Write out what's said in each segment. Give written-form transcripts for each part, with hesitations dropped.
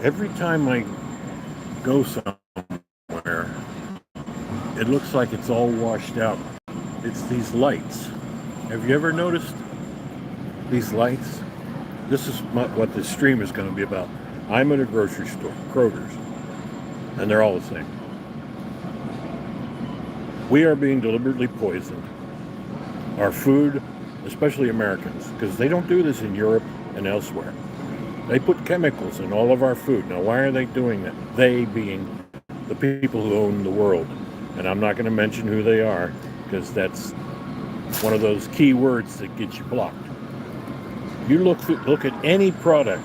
every time I go somewhere, it looks like it's all washed out. It's these lights. Have you ever noticed these lights? This is what this stream is going to be about. I'm at a grocery store, Kroger's, and they're all the same. We are being deliberately poisoned. Our food, especially Americans, because they don't do this in Europe and elsewhere. They put chemicals in all of our food. Now, why are they doing that? They being the people who own the world. And I'm not going to mention who they are, because that's one of those key words that gets you blocked. You look at any product,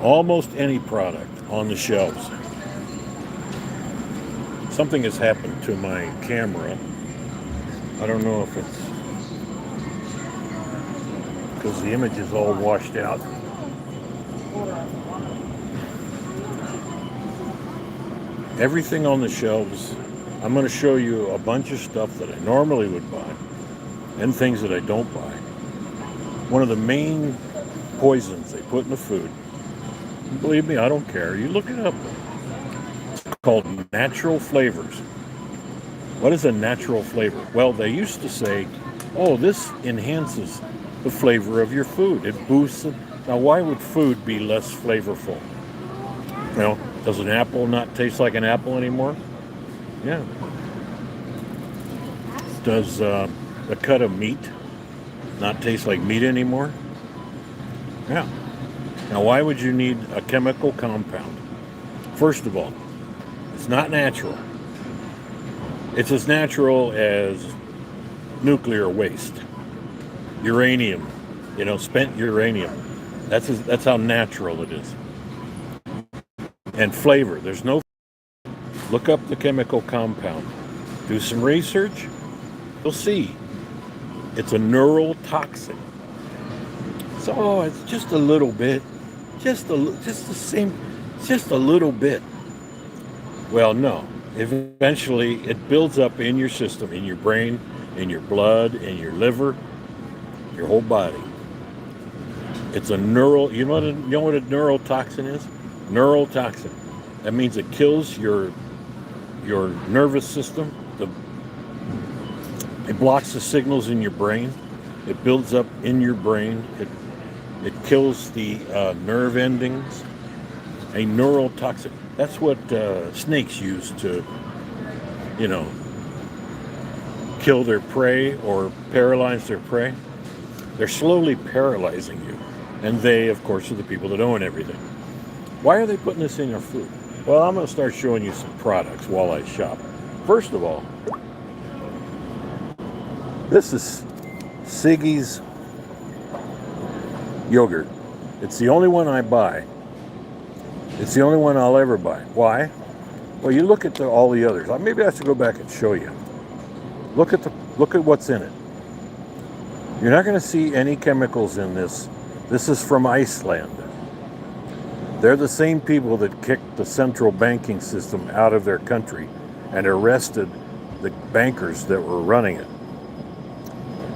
almost any product on the shelves. Something has happened to my camera. I don't know if it's because the image is all washed out. Everything on the shelves, I'm going to show you a bunch of stuff that I normally would buy and things that I don't buy. One of the main poisons they put in the food, believe me, I don't care. You look it up. It's called natural flavors. What is a natural flavor? Well, they used to say, oh, this enhances the flavor of your food. It boosts it. Now, why would food be less flavorful? You know, does an apple not taste like an apple anymore? Yeah. Does a cut of meat not taste like meat anymore? Yeah. Now, why would you need a chemical compound? First of all, it's not natural. It's as natural as nuclear waste. Uranium, spent uranium. That's how natural it is. And flavor, there's no. Look up the chemical compound. Do some research. You'll see. It's a neurotoxin. So it's just a little bit, just a little bit. Well, no. Eventually, it builds up in your system, in your brain, in your blood, in your liver, your whole body. It's a you know what a neurotoxin is? Neurotoxin. That means it kills your nervous system. It blocks the signals in your brain. It builds up in your brain. It kills the nerve endings. A neurotoxin. That's what snakes use to, kill their prey or paralyze their prey. They're slowly paralyzing you. And they, of course, are the people that own everything. Why are they putting this in your food? Well, I'm going to start showing you some products while I shop. First of all, this is Siggi's yogurt. It's the only one I buy. It's the only one I'll ever buy. Why? Well, you look at all the others. Maybe I should go back and show you. Look at what's in it. You're not going to see any chemicals in this. This is from Iceland. They're the same people that kicked the central banking system out of their country and arrested the bankers that were running it.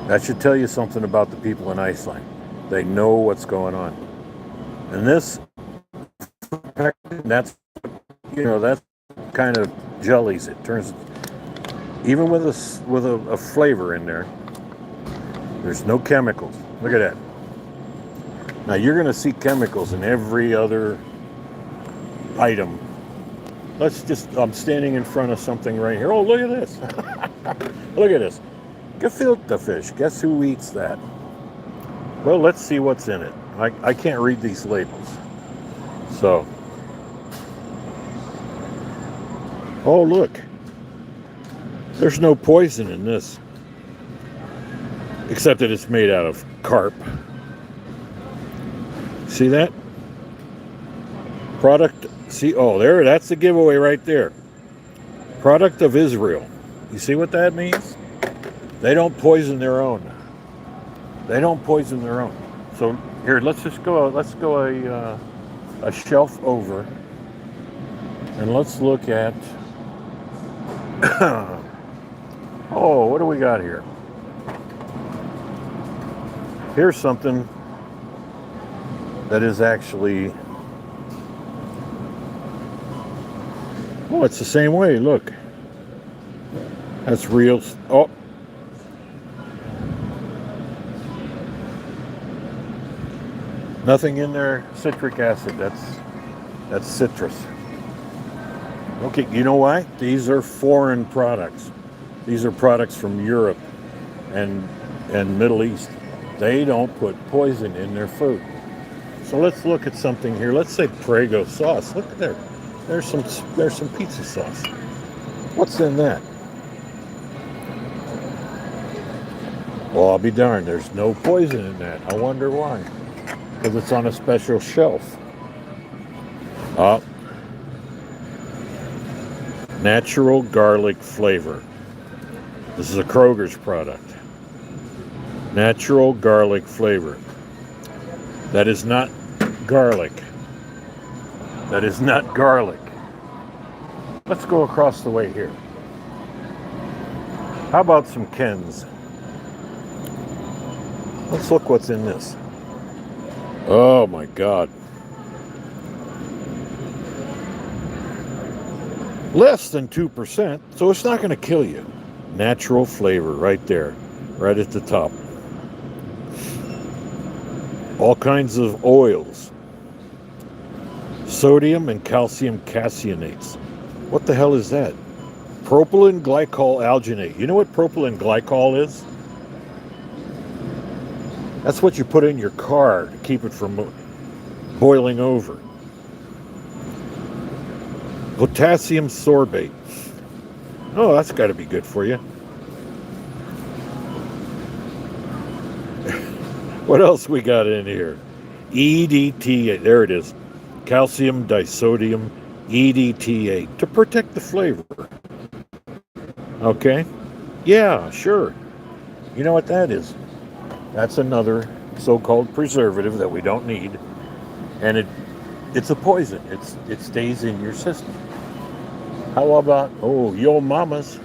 That should tell you something about the people in Iceland. They know what's going on. And that's kind of jellies. It turns, even with a flavor in there, there's no chemicals. Look at that. Now you're going to see chemicals in every other item. I'm standing in front of something right here. Oh, look at this. Look at this. Gefilte fish. Guess who eats that? Well, let's see what's in it. I can't read these labels. So. Oh, look. There's no poison in this. Except that it's made out of carp. See that? Product, that's the giveaway right there. Product of Israel. You see what that means? They don't poison their own. So here, let's go a shelf over, and let's look at, what do we got here? Here's something that is actually, oh, it's the same way. Look, that's real. Oh, nothing in there. Citric acid. That's citrus. Okay, you know why? These are foreign products. These are products from Europe and Middle East. They don't put poison in their food. So let's look at something here. Let's say Prego sauce. Look there. There's some pizza sauce. What's in that? Well, I'll be darned. There's no poison in that. I wonder why. Because it's on a special shelf. Natural garlic flavor. This is a Kroger's product. Natural garlic flavor. That is not garlic. That is not garlic. Let's go across the way here. How about some Ken's? Let's look what's in this. Oh my God. Less than 2%, so it's not going to kill you. Natural flavor right there, right at the top. All kinds of oils. Sodium and calcium cassionates. What the hell is that? Propylene glycol alginate. You know what propylene glycol is? That's what you put in your car to keep it from boiling over. Potassium sorbate. Oh, that's got to be good for you. What else we got in here? EDTA. There it is. Calcium disodium EDTA. To protect the flavor. Okay? Yeah, sure. You know what that is? That's another so-called preservative that we don't need. And it's a poison. It stays in your system. How about, Yo Mamas?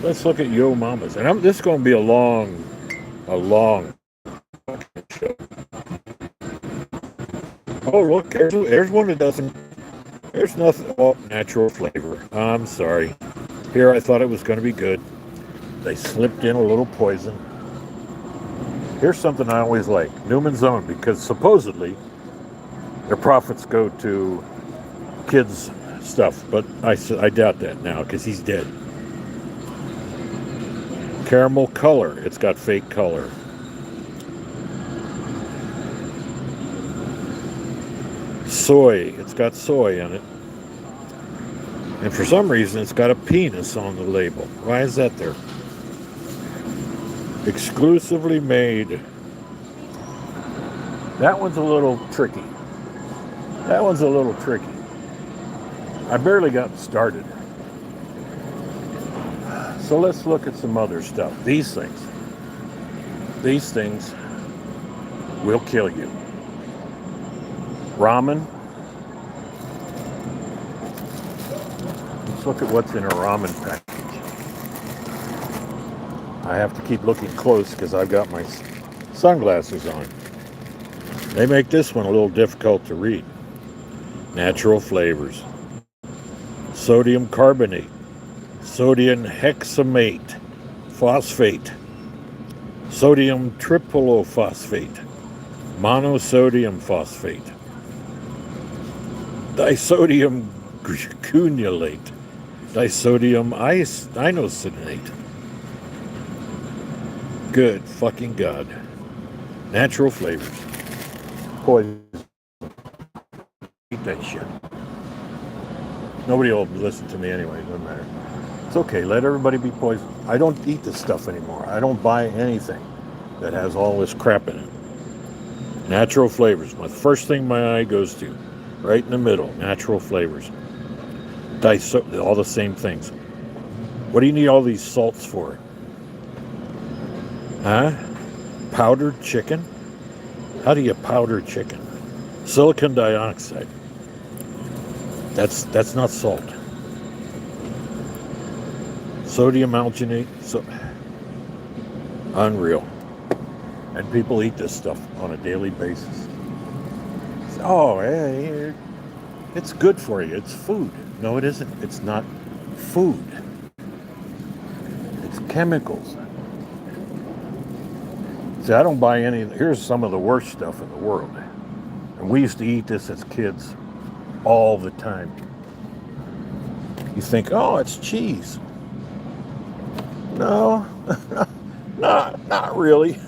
Let's look at Yo Mamas. And this is going to be a long show. Oh, look, there's one that doesn't, there's nothing, natural flavor. I'm sorry. Here, I thought it was going to be good. They slipped in a little poison. Here's something I always like, Newman's Own, because supposedly their profits go to kids' stuff, but I doubt that now because he's dead. Caramel color, it's got fake color. Soy, it's got soy in it. And for some reason, it's got a penis on the label. Why is that there? Exclusively made. That one's a little tricky. I barely got started. So let's look at some other stuff. These things will kill you. Ramen. Let's look at what's in a ramen package. I have to keep looking close because I've got my sunglasses on. They make this one a little difficult to read. Natural flavors. Sodium carbonate. Sodium hexamate. Phosphate. Sodium triplophosphate. Monosodium phosphate. Disodium cunulate. Disodium inosinate. Good fucking God. Natural flavors. Poison. Eat that shit. Nobody will listen to me anyway. It doesn't matter. It's okay. Let everybody be poisoned. I don't eat this stuff anymore. I don't buy anything that has all this crap in it. Natural flavors. The first thing my eye goes to. Right in the middle. Natural flavors. All the same things. What do you need all these salts for? Huh? Powdered chicken? How do you powder chicken? Silicon dioxide. That's not salt. Sodium alginate. Unreal. And people eat this stuff on a daily basis. Oh, hey, it's good for you. It's food. No, it isn't. It's not food. It's chemicals. See, I don't buy any. Here's some of the worst stuff in the world. And we used to eat this as kids all the time. You think, oh, it's cheese. No, not really.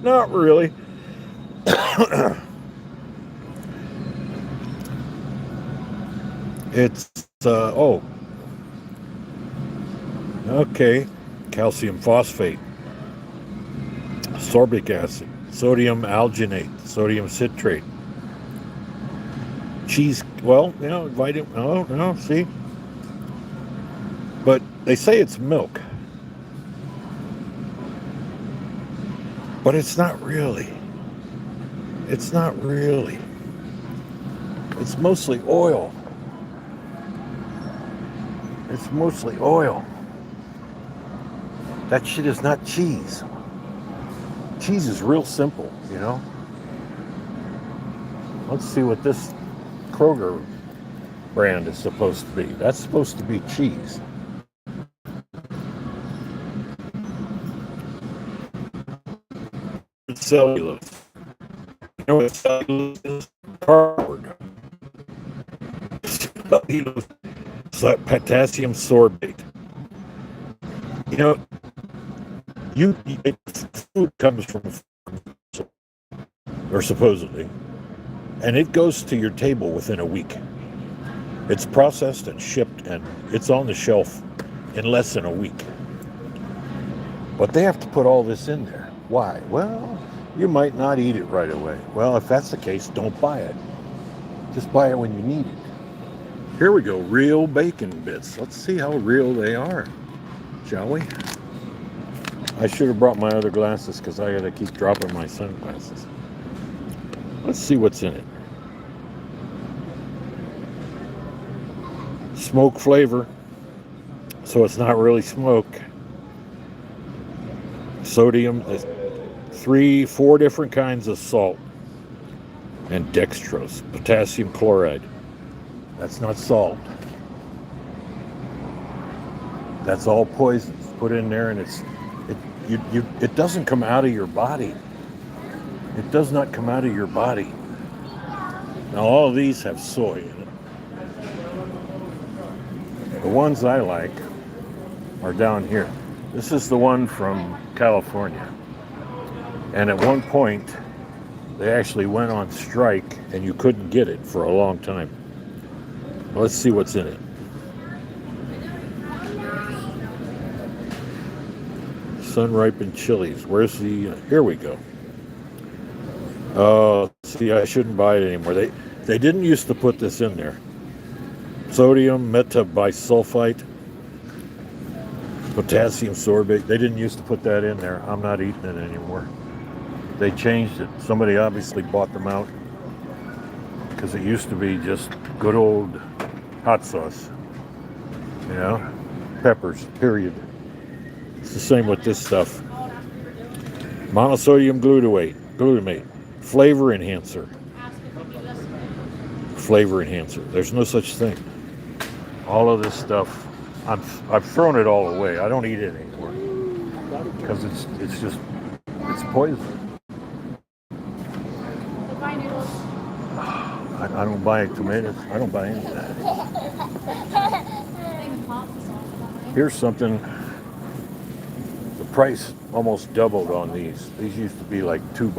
Not really. It's, okay. Calcium phosphate, sorbic acid, sodium alginate, sodium citrate. Cheese, well, vitamin, no, see? But they say it's milk. But it's not really. It's not really. It's mostly oil. It's mostly oil. That shit is not cheese. Cheese is real simple, Let's see what this Kroger brand is supposed to be. That's supposed to be cheese. Cellulose. You know what cellulose is? Cardboard. Cellulose is like potassium sorbate. Food comes from, or supposedly, and it goes to your table within a week. It's processed and shipped, and it's on the shelf in less than a week. But they have to put all this in there. Why? Well, you might not eat it right away. Well, if that's the case, don't buy it. Just buy it when you need it. Here we go, real bacon bits. Let's see how real they are, shall we? I should have brought my other glasses because I got to keep dropping my sunglasses. Let's see what's in it. Smoke flavor, so it's not really smoke. Sodium, 4 different kinds of salt, and dextrose, potassium chloride. That's not salt. That's all poisons put in there, and it doesn't come out of your body. It does not come out of your body. Now all of these have soy in it. The ones I like are down here. This is the one from California. And at one point, they actually went on strike and you couldn't get it for a long time. Well, let's see what's in it. Sun-ripened chilies. Where's the... here we go. See, I shouldn't buy it anymore. They didn't used to put this in there. Sodium metabisulfite, potassium sorbate. They didn't used to put that in there. I'm not eating it anymore. They changed it. Somebody obviously bought them out because it used to be just good old hot sauce. Peppers, period. It's the same with this stuff. Monosodium glutamate, flavor enhancer. Flavor enhancer. There's no such thing. All of this stuff, I've thrown it all away. I don't eat it anymore because it's poison. I don't buy tomatoes. I don't buy any of that. Here's something. The price almost doubled on these. These used to be like $2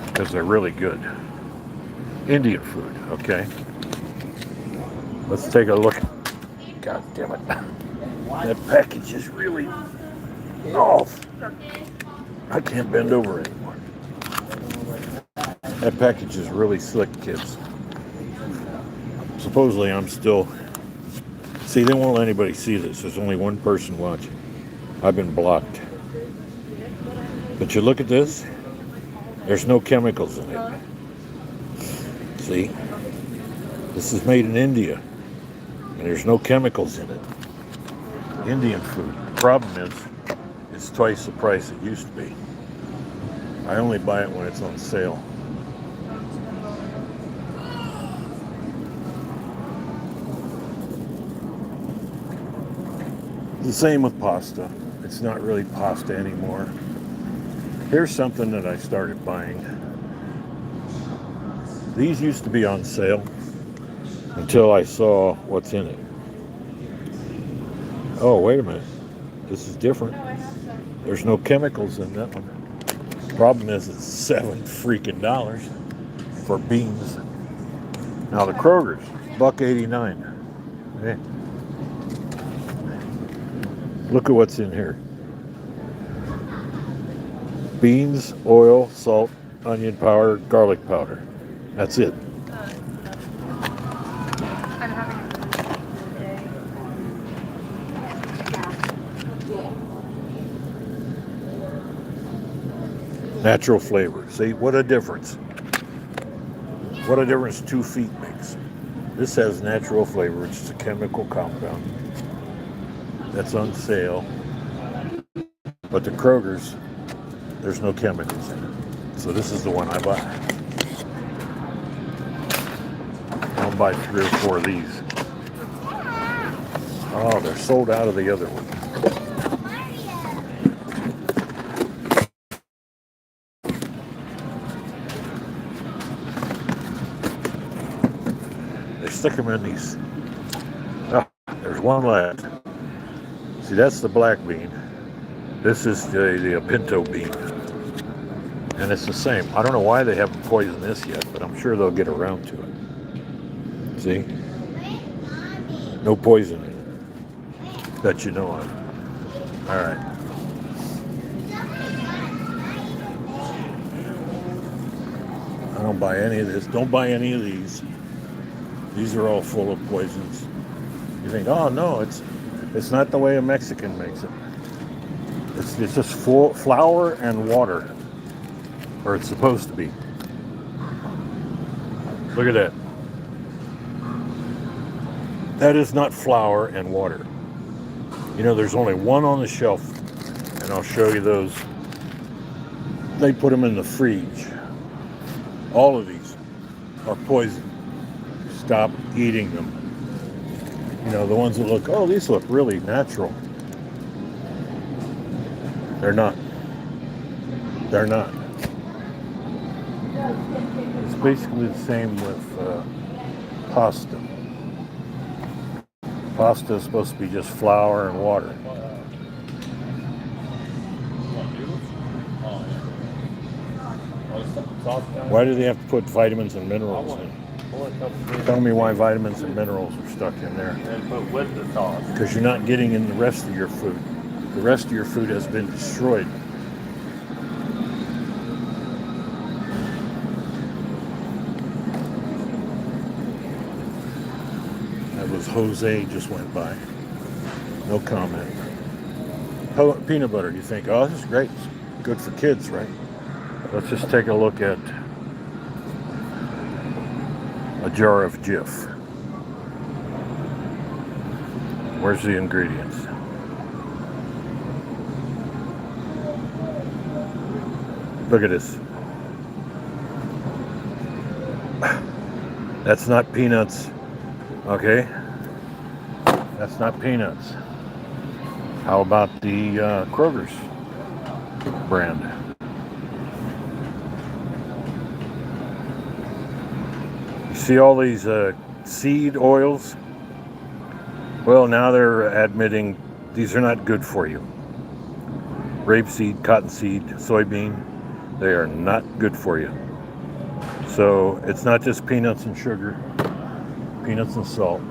because they're really good. Indian food, okay? Let's take a look. God damn it. That package is really off. I can't bend over anymore. That package is really slick, kids. Supposedly I'm still... See, they won't let anybody see this. There's only one person watching. I've been blocked. But you look at this, there's no chemicals in it. See? This is made in India. And there's no chemicals in it. Indian food. The problem is, it's twice the price it used to be. I only buy it when it's on sale. The same with pasta. It's not really pasta anymore. Here's something that I started buying. These used to be on sale until I saw what's in it. Oh, wait a minute. This is different. There's no chemicals in that one. Problem is it's $7 for beans. Now the Kroger's, $1.89. Hey. Look at what's in here. Beans, oil, salt, onion powder, garlic powder. That's it. I'm having a day. Natural flavor. See, what a difference. What a difference 2 feet makes. This has natural flavor. It's a chemical compound that's on sale. But the Kroger's, there's no chemicals in it. So this is the one I buy. I'll buy 3 or 4 of these. Oh, they're sold out of the other one. They stick them in these. Oh, there's one left. See, that's the black bean. This is the pinto bean. And it's the same. I don't know why they haven't poisoned this yet, but I'm sure they'll get around to it. See? No poisoning that you know of. All right. I don't buy any of this. Don't buy any of these. These are all full of poisons. You think, oh no, it's not the way a Mexican makes it. It's just full flour and water, or it's supposed to be. Look at that. That is not flour and water. You know, there's only one on the shelf, and I'll show you those. They put them in the fridge. All of these are poison. Stop eating them. You know, the ones that look, oh, these look really natural. They're not. They're not. It's basically the same with pasta. Pasta is supposed to be just flour and water. Why do they have to put vitamins and minerals in? Tell me why vitamins and minerals are stuck in there. Because you're not getting in the rest of your food. The rest of your food has been destroyed. That was Jose just went by. No comment. Peanut butter, you think, oh, this is great. It's good for kids, right? Let's just take a look at a jar of Jif. Where's the ingredients? Look at this. That's not peanuts, okay? That's not peanuts. How about the Kroger's brand? You see all these seed oils? Well, now they're admitting these are not good for you. Rapeseed, cottonseed, soybean, they are not good for you. So it's not just peanuts and sugar, peanuts and salt.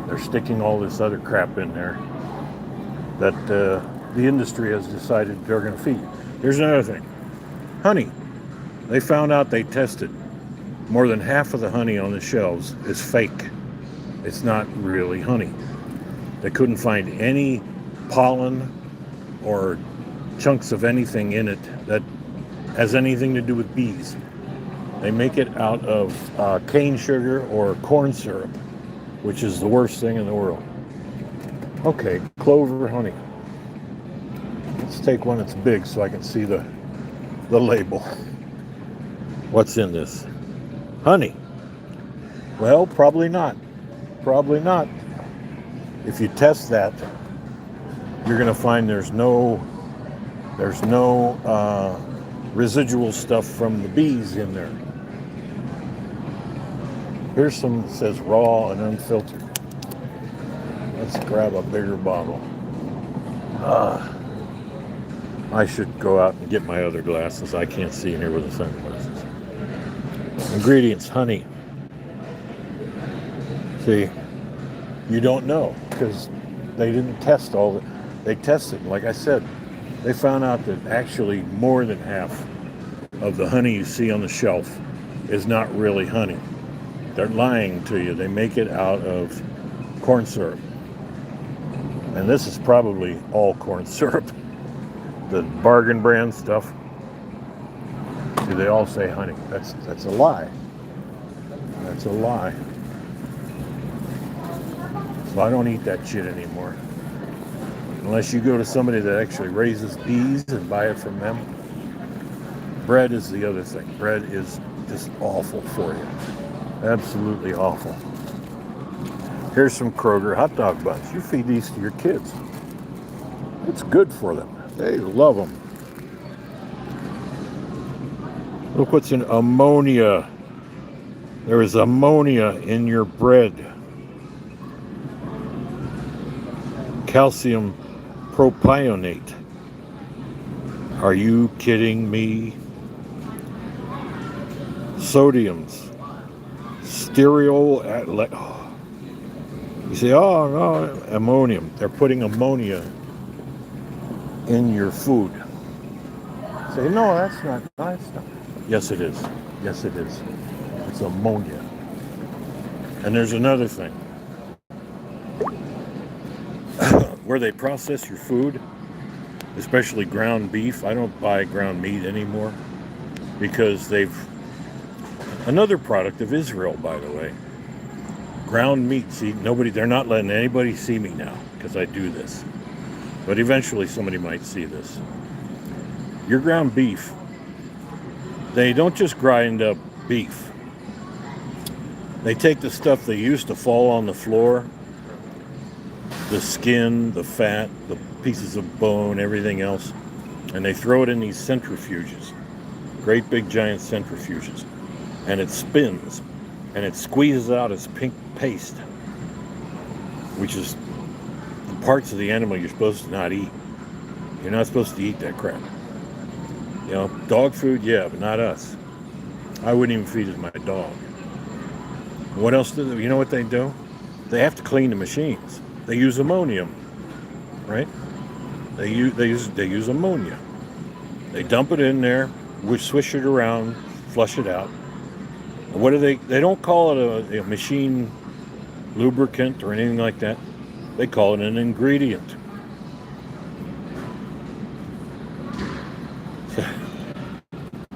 They're sticking all this other crap in there that the industry has decided they're going to feed. Here's another thing. Honey. They found out, they tested. More than half of the honey on the shelves is fake. It's not really honey. They couldn't find any pollen or chunks of anything in it that has anything to do with bees. They make it out of cane sugar or corn syrup, which is the worst thing in the world. Okay, clover honey. Let's take one that's big so I can see the the label. What's in this? Honey. Well, probably not. Probably not. If you test that, you're going to find there's no residual stuff from the bees in there. Here's some that says raw and unfiltered. Let's grab a bigger bottle. I should go out and get my other glasses. I can't see in here with the sunglasses. Ingredients: honey. See, you don't know because they didn't test all the. They tested, like I said, they found out that actually more than half of the honey you see on the shelf is not really honey. They're lying to you. They make it out of corn syrup. And this is probably all corn syrup. The bargain brand stuff. See, they all say honey. That's a lie. That's a lie. So I don't eat that shit anymore. Unless you go to somebody that actually raises bees and buy it from them. Bread is the other thing. Bread is just awful for you. Absolutely awful. Here's some Kroger hot dog buns. You feed these to your kids. It's good for them. They love them. Look what's in ammonia. There is ammonia in your bread. Calcium propionate. Are you kidding me? Sodiums. Stereol. You say, oh no, ammonium. They're putting ammonia in your food. Say, no, that's not nice. Yes, it is. Yes, it is. It's ammonia. And there's another thing. Where they process your food, especially ground beef. I don't buy ground meat anymore because another product of Israel, by the way. Ground meat. See, they're not letting anybody see me now because I do this. But eventually somebody might see this. Your ground beef, they don't just grind up beef. They take the stuff that used to fall on the floor, the skin, the fat, the pieces of bone, everything else, and they throw it in these centrifuges, great big giant centrifuges, and it spins, and it squeezes out its pink paste, which is the parts of the animal you're supposed to not eat. You're not supposed to eat that crap. You know, dog food, yeah, but not us. I wouldn't even feed it to my dog. What else do they, you know what they do? They have to clean the machines. They use ammonium, right? They use ammonia. They dump it in there, swish it around, flush it out. What do they don't call it a machine lubricant or anything like that. They call it an ingredient.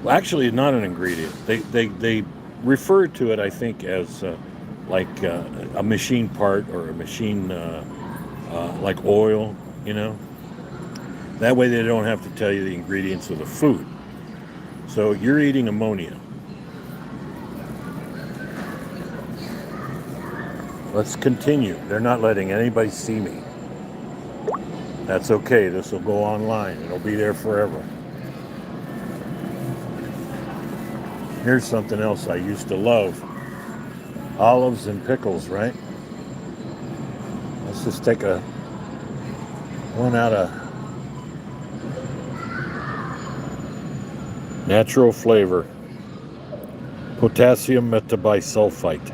Well, actually, it's not an ingredient. They refer to it, I think, as like a machine part or a machine like oil, you know. That way they don't have to tell you the ingredients of the food. So you're eating ammonia. Let's continue. They're not letting anybody see me. That's okay. This will go online. It'll be there forever. Here's something else I used to love. Olives and pickles, right? Let's just take one out of natural flavor. Potassium metabisulfite.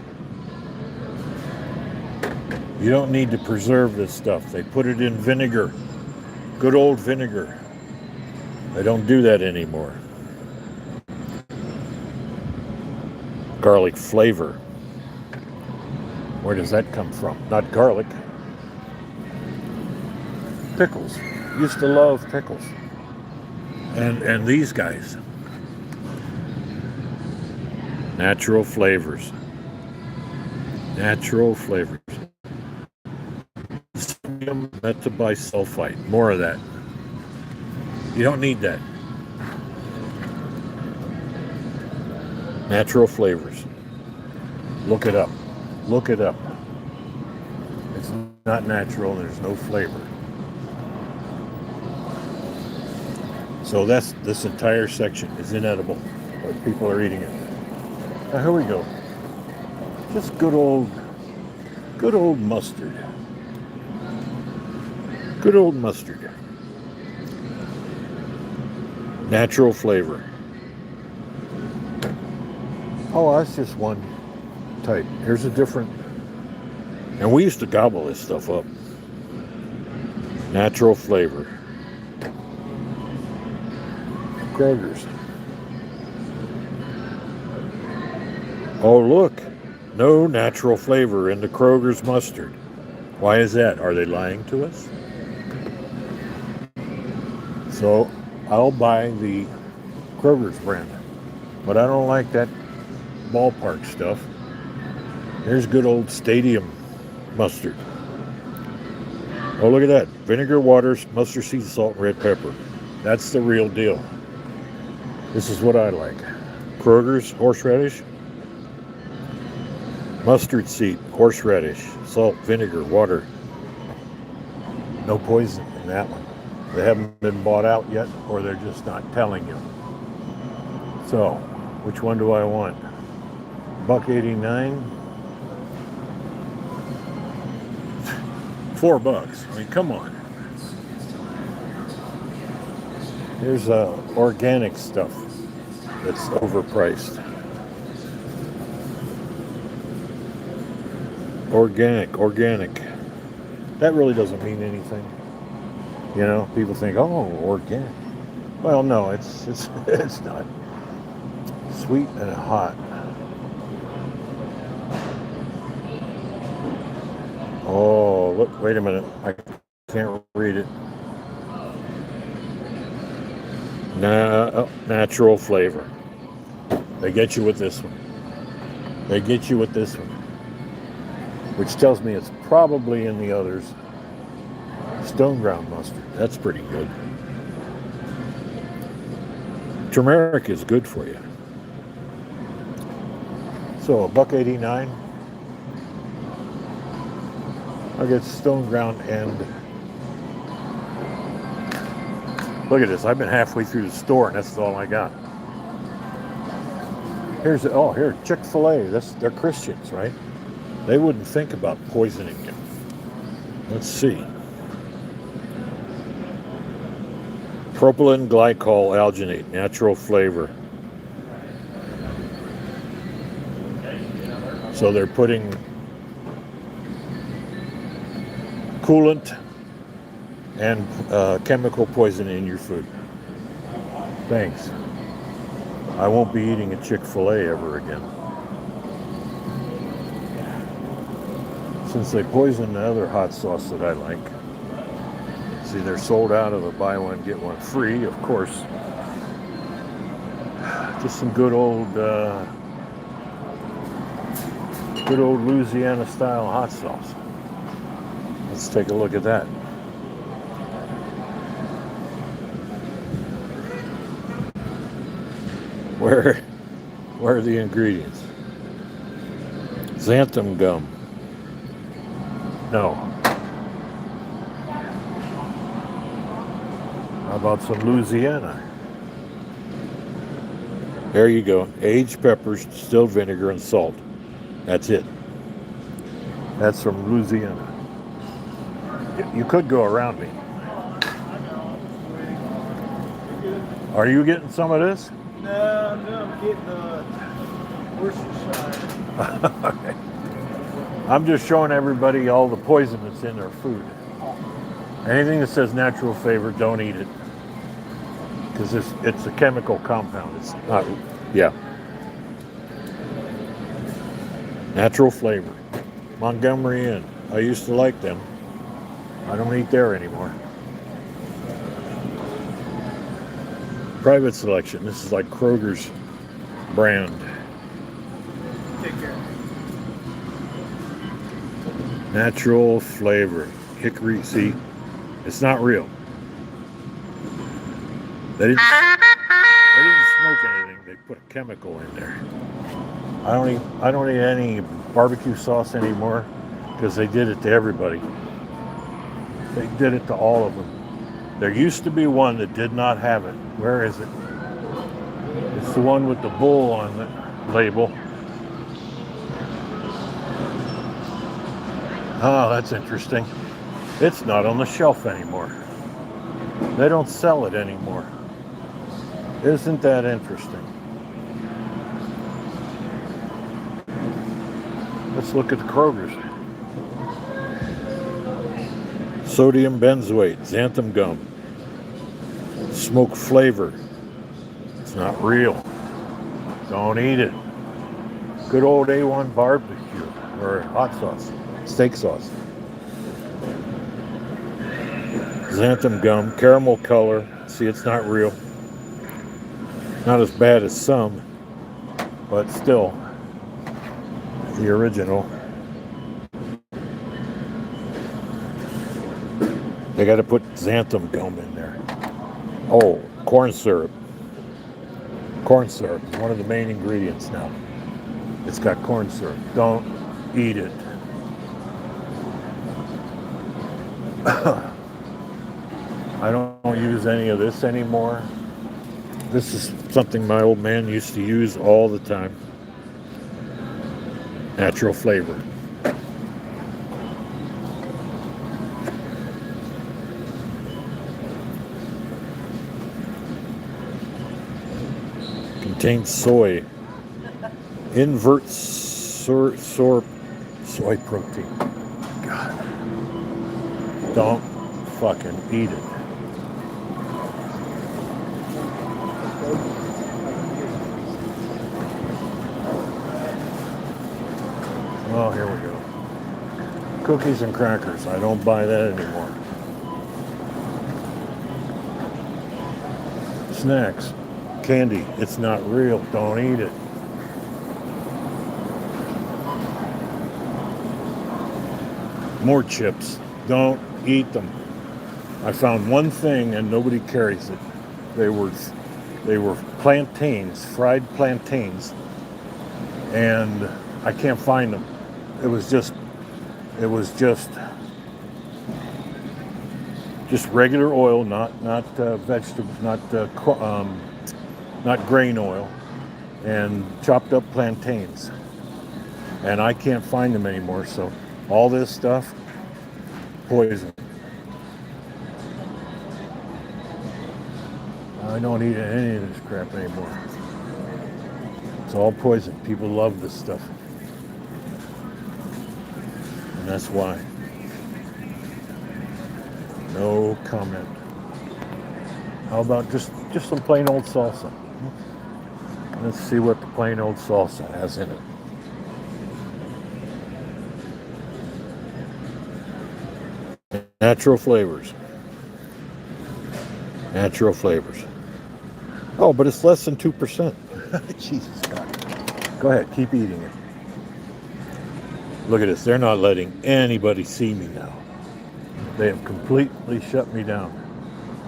You don't need to preserve this stuff. They put it in vinegar. Good old vinegar. They don't do that anymore. Garlic flavor. Where does that come from? Not garlic. Pickles. Used to love pickles. And these guys. Natural flavors. Natural flavors. Sodium metabisulfite. More of that. You don't need that. Natural flavors. Look it up. Look it up. It's not natural. There's no flavor. So this entire section is inedible, but people are eating it. Now here we go. Just good old mustard. Good old mustard. Natural flavor. Oh, that's just one type. Here's a different. And we used to gobble this stuff up. Natural flavor. Kroger's. Oh, look. No natural flavor in the Kroger's mustard. Why is that? Are they lying to us? So I'll buy the Kroger's brand. But I don't like that ballpark stuff. Here's good old stadium mustard. Oh, look at that. Vinegar, water, mustard seed, salt, and red pepper. That's the real deal. This is what I like. Kroger's horseradish, mustard seed, horseradish, salt, vinegar, water. No poison in that one. They haven't been bought out yet, or they're just not telling you. So, which one do I want? $1.89. $4. I mean, come on. Here's organic stuff that's overpriced. Organic. That really doesn't mean anything. You know, people think, oh, organic. Well, no, it's it's not. Sweet and hot. Oh, look, wait a minute. I can't read it. Natural flavor. They get you with this one. Which tells me it's probably in the others. Stone ground mustard. That's pretty good. Turmeric is good for you. So $1.89. I'll get stone ground and look at this. I've been halfway through the store and that's all I got. Here, Chick-fil-A. They're Christians, right? They wouldn't think about poisoning you. Let's see. Propylene glycol alginate, natural flavor. So they're putting coolant and chemical poison in your food. Thanks. I won't be eating a Chick-fil-A ever again. Since they poisoned the other hot sauce that I like. See, they're sold out of the buy one, get one free, of course. Just some good old Louisiana style hot sauce. Let's take a look at that. Where are the ingredients? Xanthan gum. No. How about some Louisiana? There you go. Aged peppers, distilled vinegar, and salt. That's it. That's from Louisiana. You could go around me. Are you getting some of this? No, I'm getting the Worcestershire. Okay. I'm just showing everybody all the poison that's in their food. Anything that says natural flavor, don't eat it. Because it's a chemical compound. It's not, yeah. Natural flavor. Montgomery Inn. I used to like them. I don't eat there anymore. Private selection. This is like Kroger's brand. Take care. Natural flavor. Hickory. See, it's not real. They didn't smoke any anything, they put a chemical in there. I don't eat any barbecue sauce anymore because they did it to everybody. They did it to all of them. There used to be one that did not have it. Where is it? It's the one with the bull on the label. Oh, that's interesting. It's not on the shelf anymore. They don't sell it anymore. Isn't that interesting? Let's look at the Kroger's. Sodium benzoate, xanthan gum, smoke flavor. It's not real. Don't eat it. Good old A1 barbecue or hot sauce, steak sauce. Xanthan gum, caramel color. See, it's not real. Not as bad as some, but still the original. They got to put xanthan gum in there. Oh, corn syrup. Corn syrup is one of the main ingredients now. It's got corn syrup. Don't eat it. I don't use any of this anymore. This is something my old man used to use all the time. Natural flavor. Contains soy. Invert soy protein. God. Don't fucking eat it. Oh, here we go. Cookies and crackers. I don't buy that anymore. Snacks. Candy. It's not real. Don't eat it. More chips. Don't eat them. I found one thing and nobody carries it. They were plantains, fried plantains, and I can't find them. It was just regular oil, not vegetable, not grain oil, and chopped up plantains. And I can't find them anymore. So all this stuff, poison. I don't eat any of this crap anymore. It's all poison. People love this stuff. And that's why. No comment. How about just some plain old salsa? Let's see what the plain old salsa has in it. Natural flavors. Natural flavors. Oh, but it's less than 2%. Jesus God. Go ahead, keep eating it. Look at this. They're not letting anybody see me now. They have completely shut me down.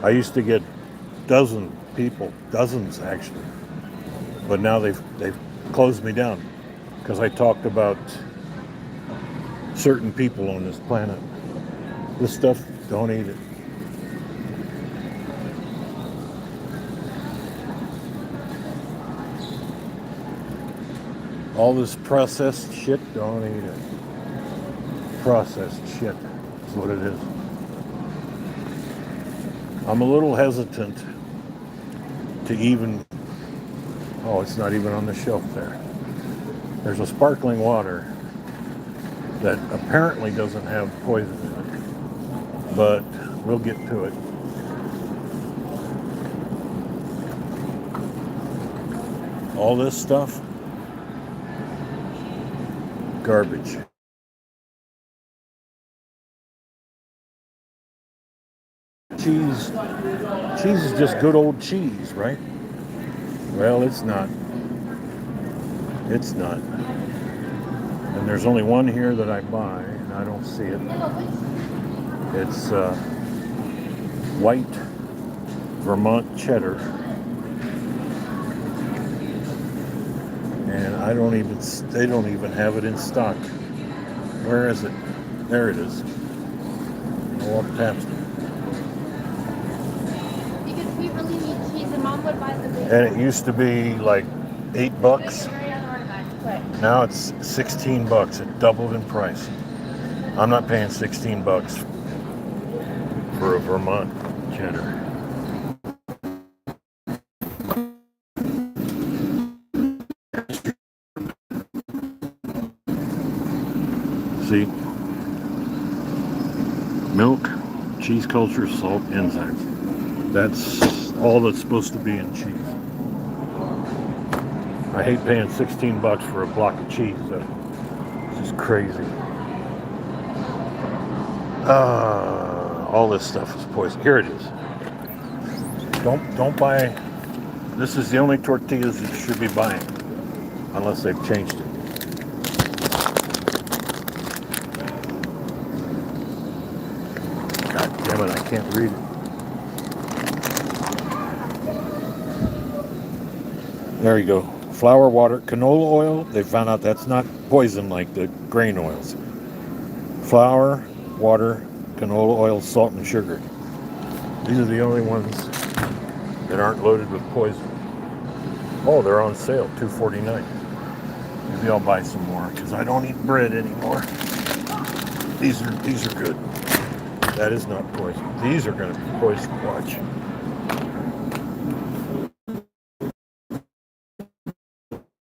I used to get dozens actually. But now they've closed me down because I talked about certain people on this planet. This stuff, don't eat it. All this processed shit, don't eat it. Processed shit is what it is. I'm a little hesitant to even, oh, it's not even on the shelf there. There's a sparkling water that apparently doesn't have poison in it, but we'll get to it. All this stuff, garbage. Cheese is just good old cheese, right? Well, it's not. It's not. And there's only one here that I buy, and I don't see it. It's white Vermont cheddar. They don't even have it in stock. Where is it? There it is. Go up Tapster. Because we really need cheese, and Mom would buy the big. And it used to be like $8. Right on the artifact. Quick. Now it's $16. It doubled in price. I'm not paying $16 for a Vermont cheddar. See? Milk, cheese culture, salt, enzymes. That's all that's supposed to be in cheese. I hate paying $16 for a block of cheese. That's just crazy. All this stuff is poison. Here it is. Don't buy. This is the only tortillas you should be buying, unless they've changed it. God damn it! I can't read it. There you go. Flour, water, canola oil. They found out that's not poison like the grain oils. Flour, water, canola oil, salt, and sugar. These are the only ones that aren't loaded with poison. Oh, they're on sale, $2.49. Maybe I'll buy some more because I don't eat bread anymore. These are good. That is not poison. These are going to be poison. Watch.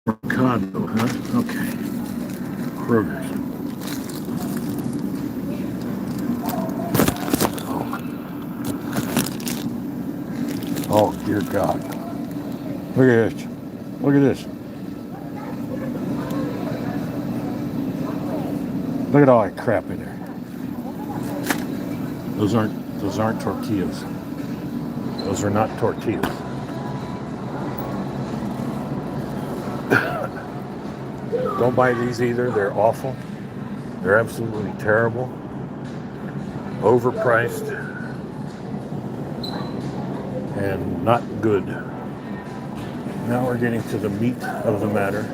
Mercado, huh? Okay. Kroger's. Oh, dear God. Look at this. Look at this. Look at all that crap in there. Those aren't tortillas. Those are not tortillas. Don't buy these either. They're awful. They're absolutely terrible. Overpriced. And not good. Now we're getting to the meat of the matter.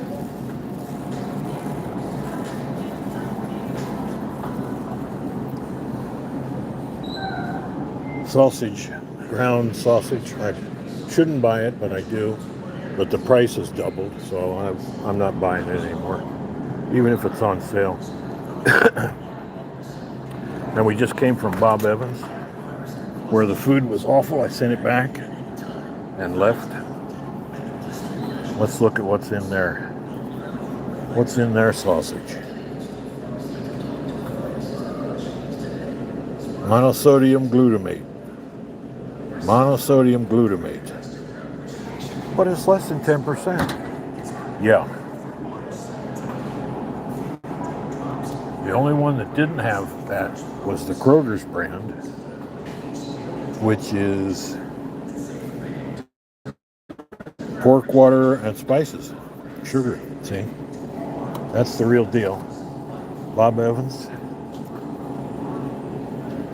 Sausage, ground sausage. I shouldn't buy it, but I do. But the price has doubled, so I'm not buying it anymore, even if it's on sale. And we just came from Bob Evans, where the food was awful. I sent it back and left. Let's look at what's in there. What's in their sausage? Monosodium glutamate. Monosodium glutamate. But it's less than 10%. Yeah. The only one that didn't have that was the Kroger's brand, which is pork, water, and spices. Sugar, see? That's the real deal. Bob Evans.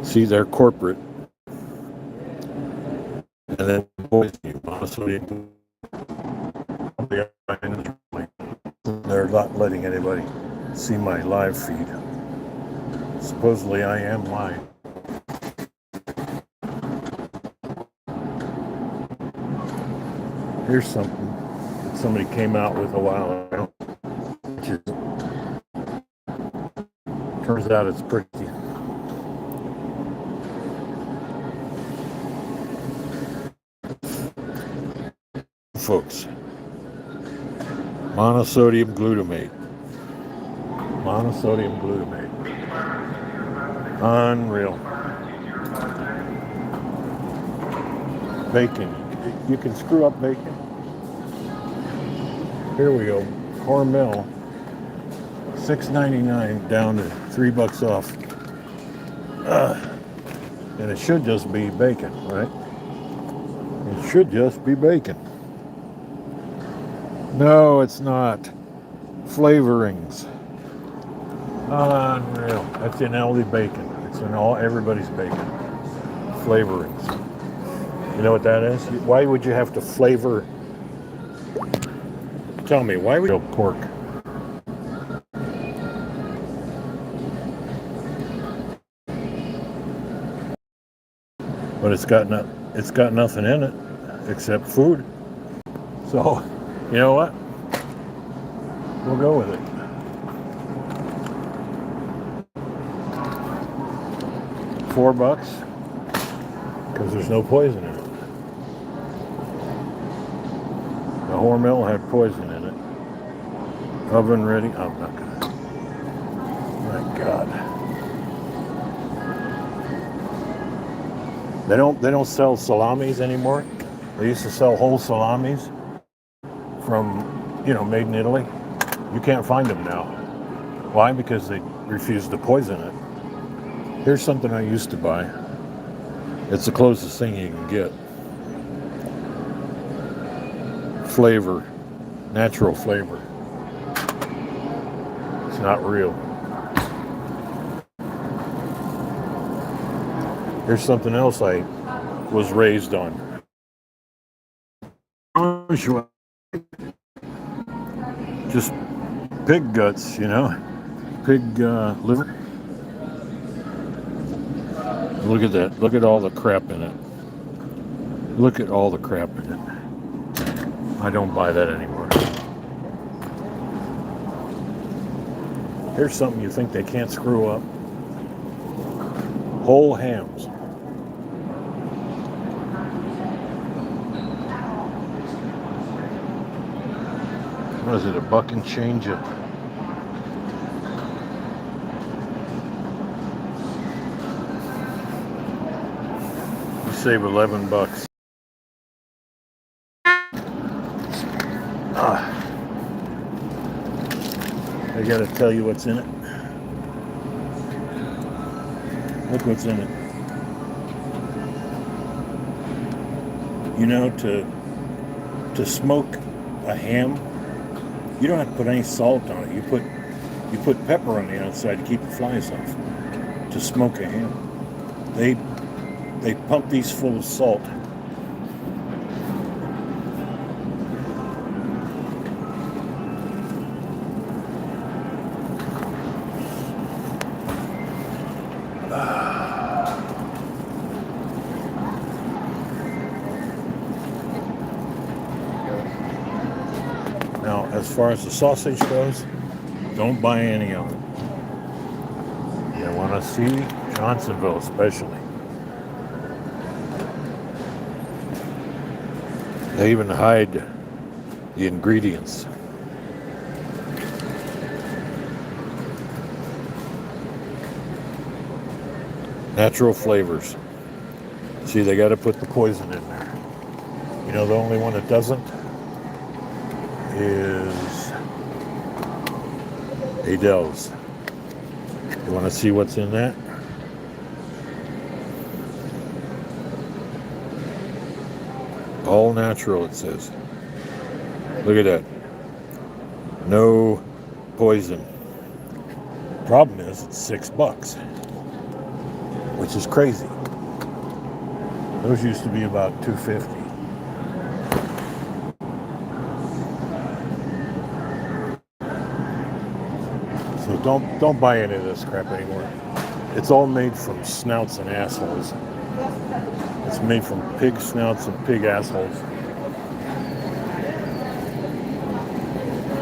See, they're corporate. And then poison you. Monosodium. They're not letting anybody see my live feed. Supposedly I am live. Here's something that somebody came out with a while ago. Turns out it's pretty. Folks, monosodium glutamate. Monosodium glutamate. Unreal. Bacon. You can screw up bacon. Here we go. Hormel. $6.99 down to $3 off. And it should just be bacon, right? It should just be bacon. No, it's not. Flavorings. Unreal. That's in Aldi bacon. It's in everybody's bacon. Flavorings. You know what that is? Why would you have to flavor Tell me, why would you kill pork? But it's got nothing in it except food. So, you know what? We'll go with it. $4 because there's no poison in it. The Hormel had poison in it. Oven ready. I'm not gonna. My God. They don't sell salamis anymore. They used to sell whole salamis from, made in Italy. You can't find them now. Why? Because they refuse to poison it. Here's something I used to buy. It's the closest thing you can get. Flavor, natural flavor. It's not real. Here's something else I was raised on. Just pig guts, pig liver. Look at that. Look at all the crap in it. Look at all the crap in it. I don't buy that anymore. Here's something you think they can't screw up. Whole hams. What is it, $1 and change it? You save $11. I gotta tell you what's in it. Look what's in it. To smoke a ham, you don't have to put any salt on it. You put pepper on the outside to keep the flies off. To smoke a ham, they pump these full of salt. Now, as far as the sausage goes, don't buy any of it. You want to see Johnsonville especially. They even hide the ingredients. Natural flavors. See, they got to put the poison in there. The only one that doesn't is Aidells. You want to see what's in that? All natural, it says. Look at that. No poison. Problem is, it's $6, which is crazy. Those used to be about $2.50. So don't buy any of this crap anymore. It's all made from snouts and assholes. It's made from pig snouts and pig assholes.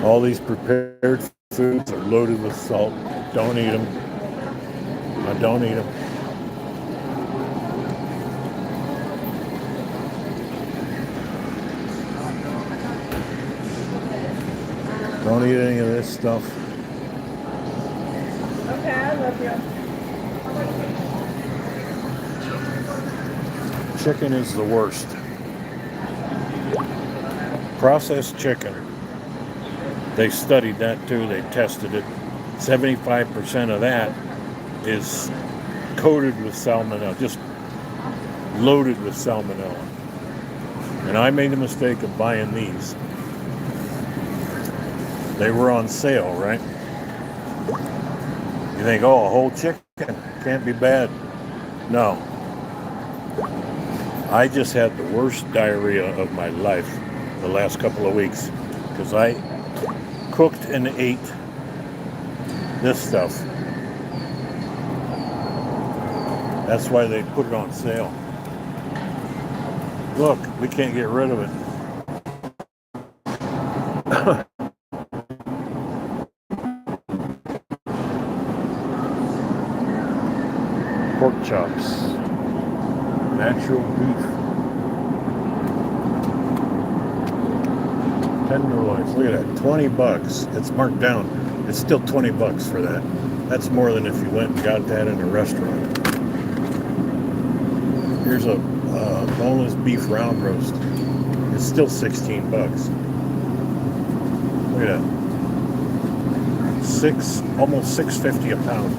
All these prepared foods are loaded with salt. Don't eat them. Don't eat them. Don't eat any of this stuff. Okay, I love you. Chicken is the worst. Processed chicken. They studied that too. They tested it. 75% of that is coated with salmonella, just loaded with salmonella. And I made the mistake of buying these. They were on sale, right? You think, oh, a whole chicken can't be bad. No. I just had the worst diarrhea of my life the last couple of weeks. because I cooked and ate this stuff. That's why they put it on sale. Look, we can't get rid of it. Pork chops. Natural beef. Tenderloins. Look at that. 20 bucks. It's marked down. It's still 20 bucks for that. That's more than if you went and got that in a restaurant. Here's a boneless beef round roast. It's still 16 bucks. Look at that. Almost $6.50 a pound.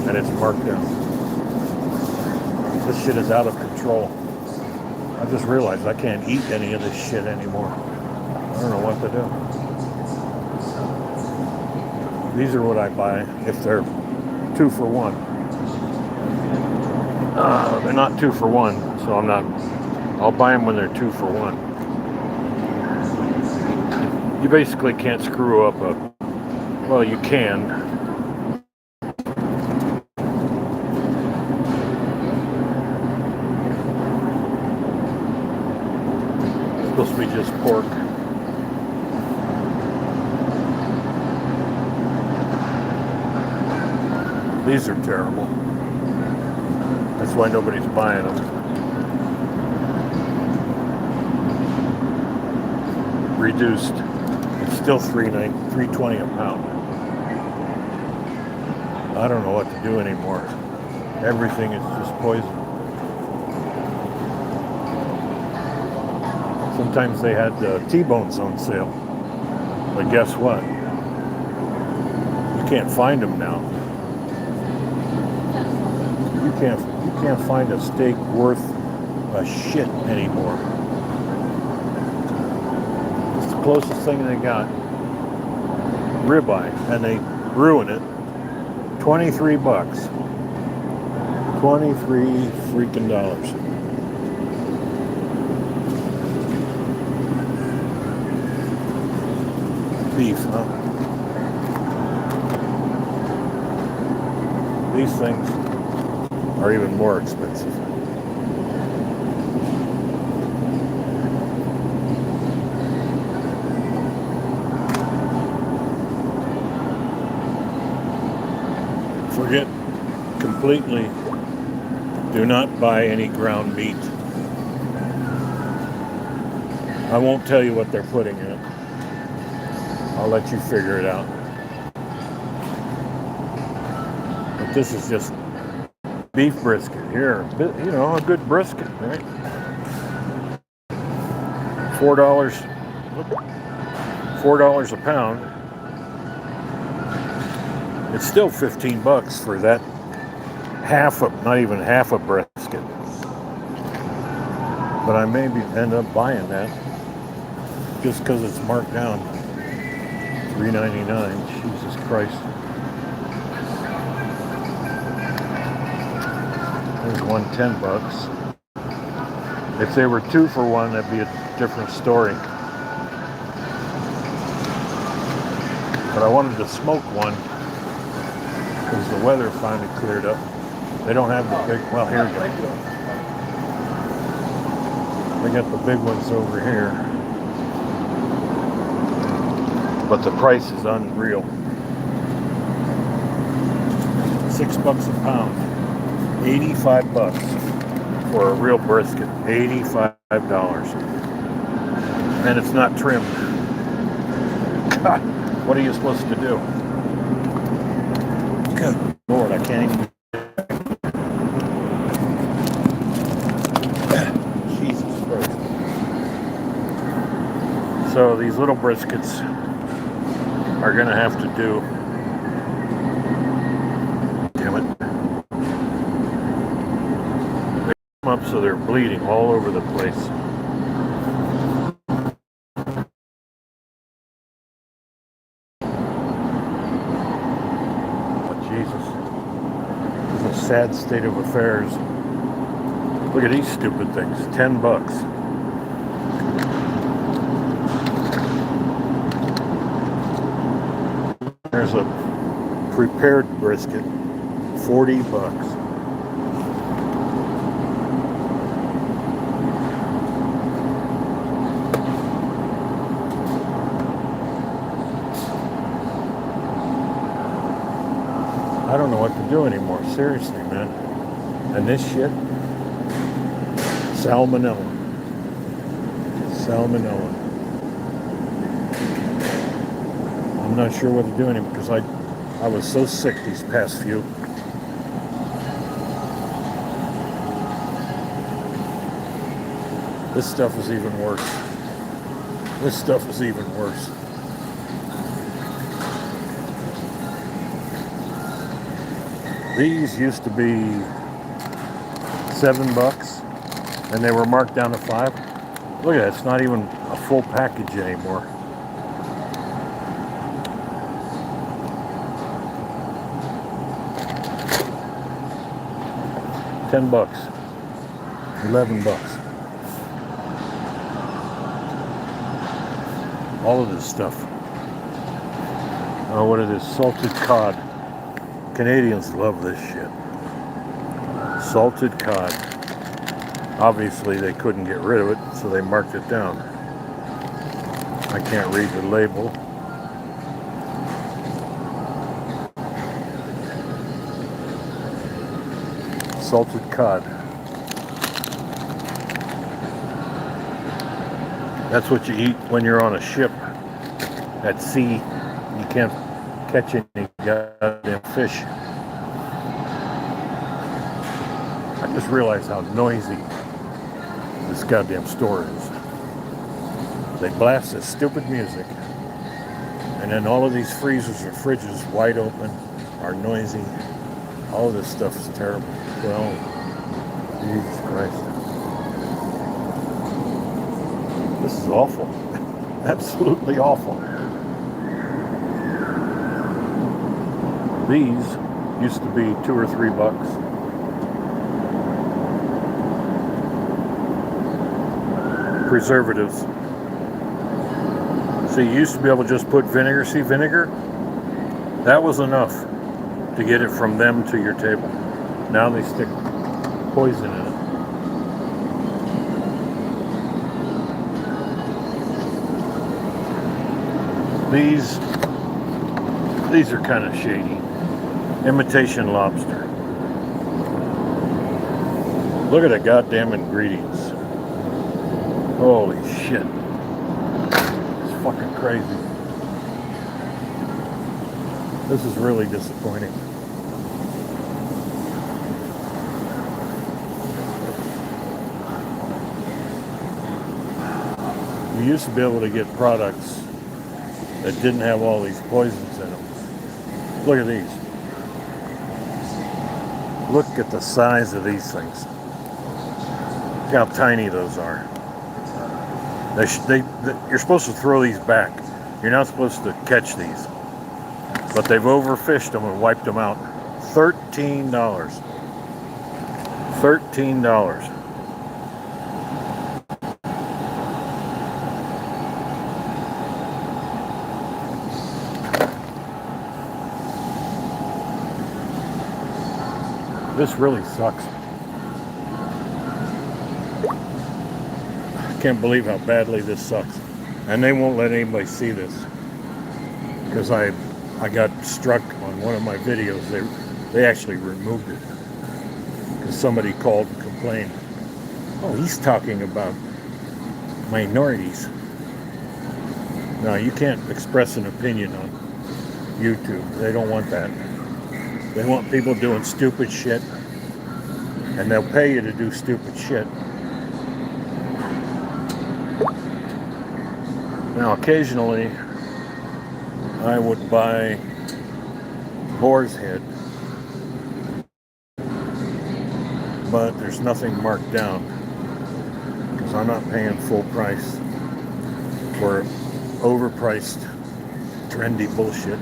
And it's marked down. This shit is out of control. I just realized I can't eat any of this shit anymore. I don't know what to do. These are what I buy if they're 2 for 1. They're not 2 for 1, so I'll buy them when they're 2 for 1. You basically can't screw up well, you can. It's supposed to be just pork. These are terrible. That's why nobody's buying them. Reduced. It's still $3.20 a pound. I don't know what to do anymore. Everything is just poison. Sometimes they had T-bones on sale. But guess what? You can't find them now. You can't find a steak worth a shit anymore. It's the closest thing they got. Ribeye, and they ruin it. 23 bucks. 23 freaking dollars. Beef, huh? These things are even more expensive. Forget completely, do not buy any ground meat. I won't tell you what they're putting in it. I'll let you figure it out. But this is just beef brisket here. You know, a good brisket, right? $4 a pound. It's still 15 bucks for that not even half a brisket. But I maybe end up buying that just because it's marked down. $3.99. Jesus Christ. There's one 10 bucks. If they were 2 for 1, that'd be a different story. But I wanted to smoke one because the weather finally cleared up. They don't have the big, well, here we go. They got the big ones over here. But the price is unreal. $6 a pound. 85 bucks for a real brisket. $85. And it's not trimmed. God, what are you supposed to do? Good Lord, I can't even. Jesus Christ. So these little briskets are going to have to do. Damn it. They come up so they're bleeding all over the place. But Jesus. This is a sad state of affairs. Look at these stupid things. 10 bucks. there's a prepared brisket, 40 bucks. I don't know what to do anymore, seriously, man. And this shit, salmonella. Salmonella. I'm not sure what to do anymore because I was so sick these past few. This stuff is even worse. This stuff is even worse. These used to be $7 and they were marked down to $5. Look at that, it's not even a full package anymore. $10, $11. All of this stuff. Oh, what it is? Salted cod. Canadians love this shit. Salted cod. Obviously, they couldn't get rid of it, so they marked it down. I can't read the label. Salted cod. That's what you eat when you're on a ship at sea. You can't catch any goddamn fish. I just realized how noisy this goddamn store is. They blast this stupid music, and then all of these freezers and fridges wide open are noisy. All of this stuff is terrible. Well, Jesus Christ. This is awful. Absolutely awful. These used to be $2 or $3. Preservatives. So you used to be able to just put vinegar. See, vinegar? That was enough to get it from them to your table. Now they stick poison in it. These are kind of shady. Imitation lobster. Look at the goddamn ingredients. Holy shit. It's fucking crazy. This is really disappointing. You used to be able to get products that didn't have all these poisons in them. Look at these. Look at the size of these things. Look how tiny those are. You're supposed to throw these back. You're not supposed to catch these. But they've overfished them and wiped them out. $13. $13. This really sucks. I can't believe how badly this sucks. And they won't let anybody see this. Because I got struck on one of my videos. They actually removed it. Because somebody called and complained. Oh, he's talking about minorities. No, you can't express an opinion on YouTube. They don't want that. They want people doing stupid shit, and they'll pay you to do stupid shit. Now, occasionally, I would buy boar's head, but there's nothing marked down, because I'm not paying full price for overpriced, trendy bullshit.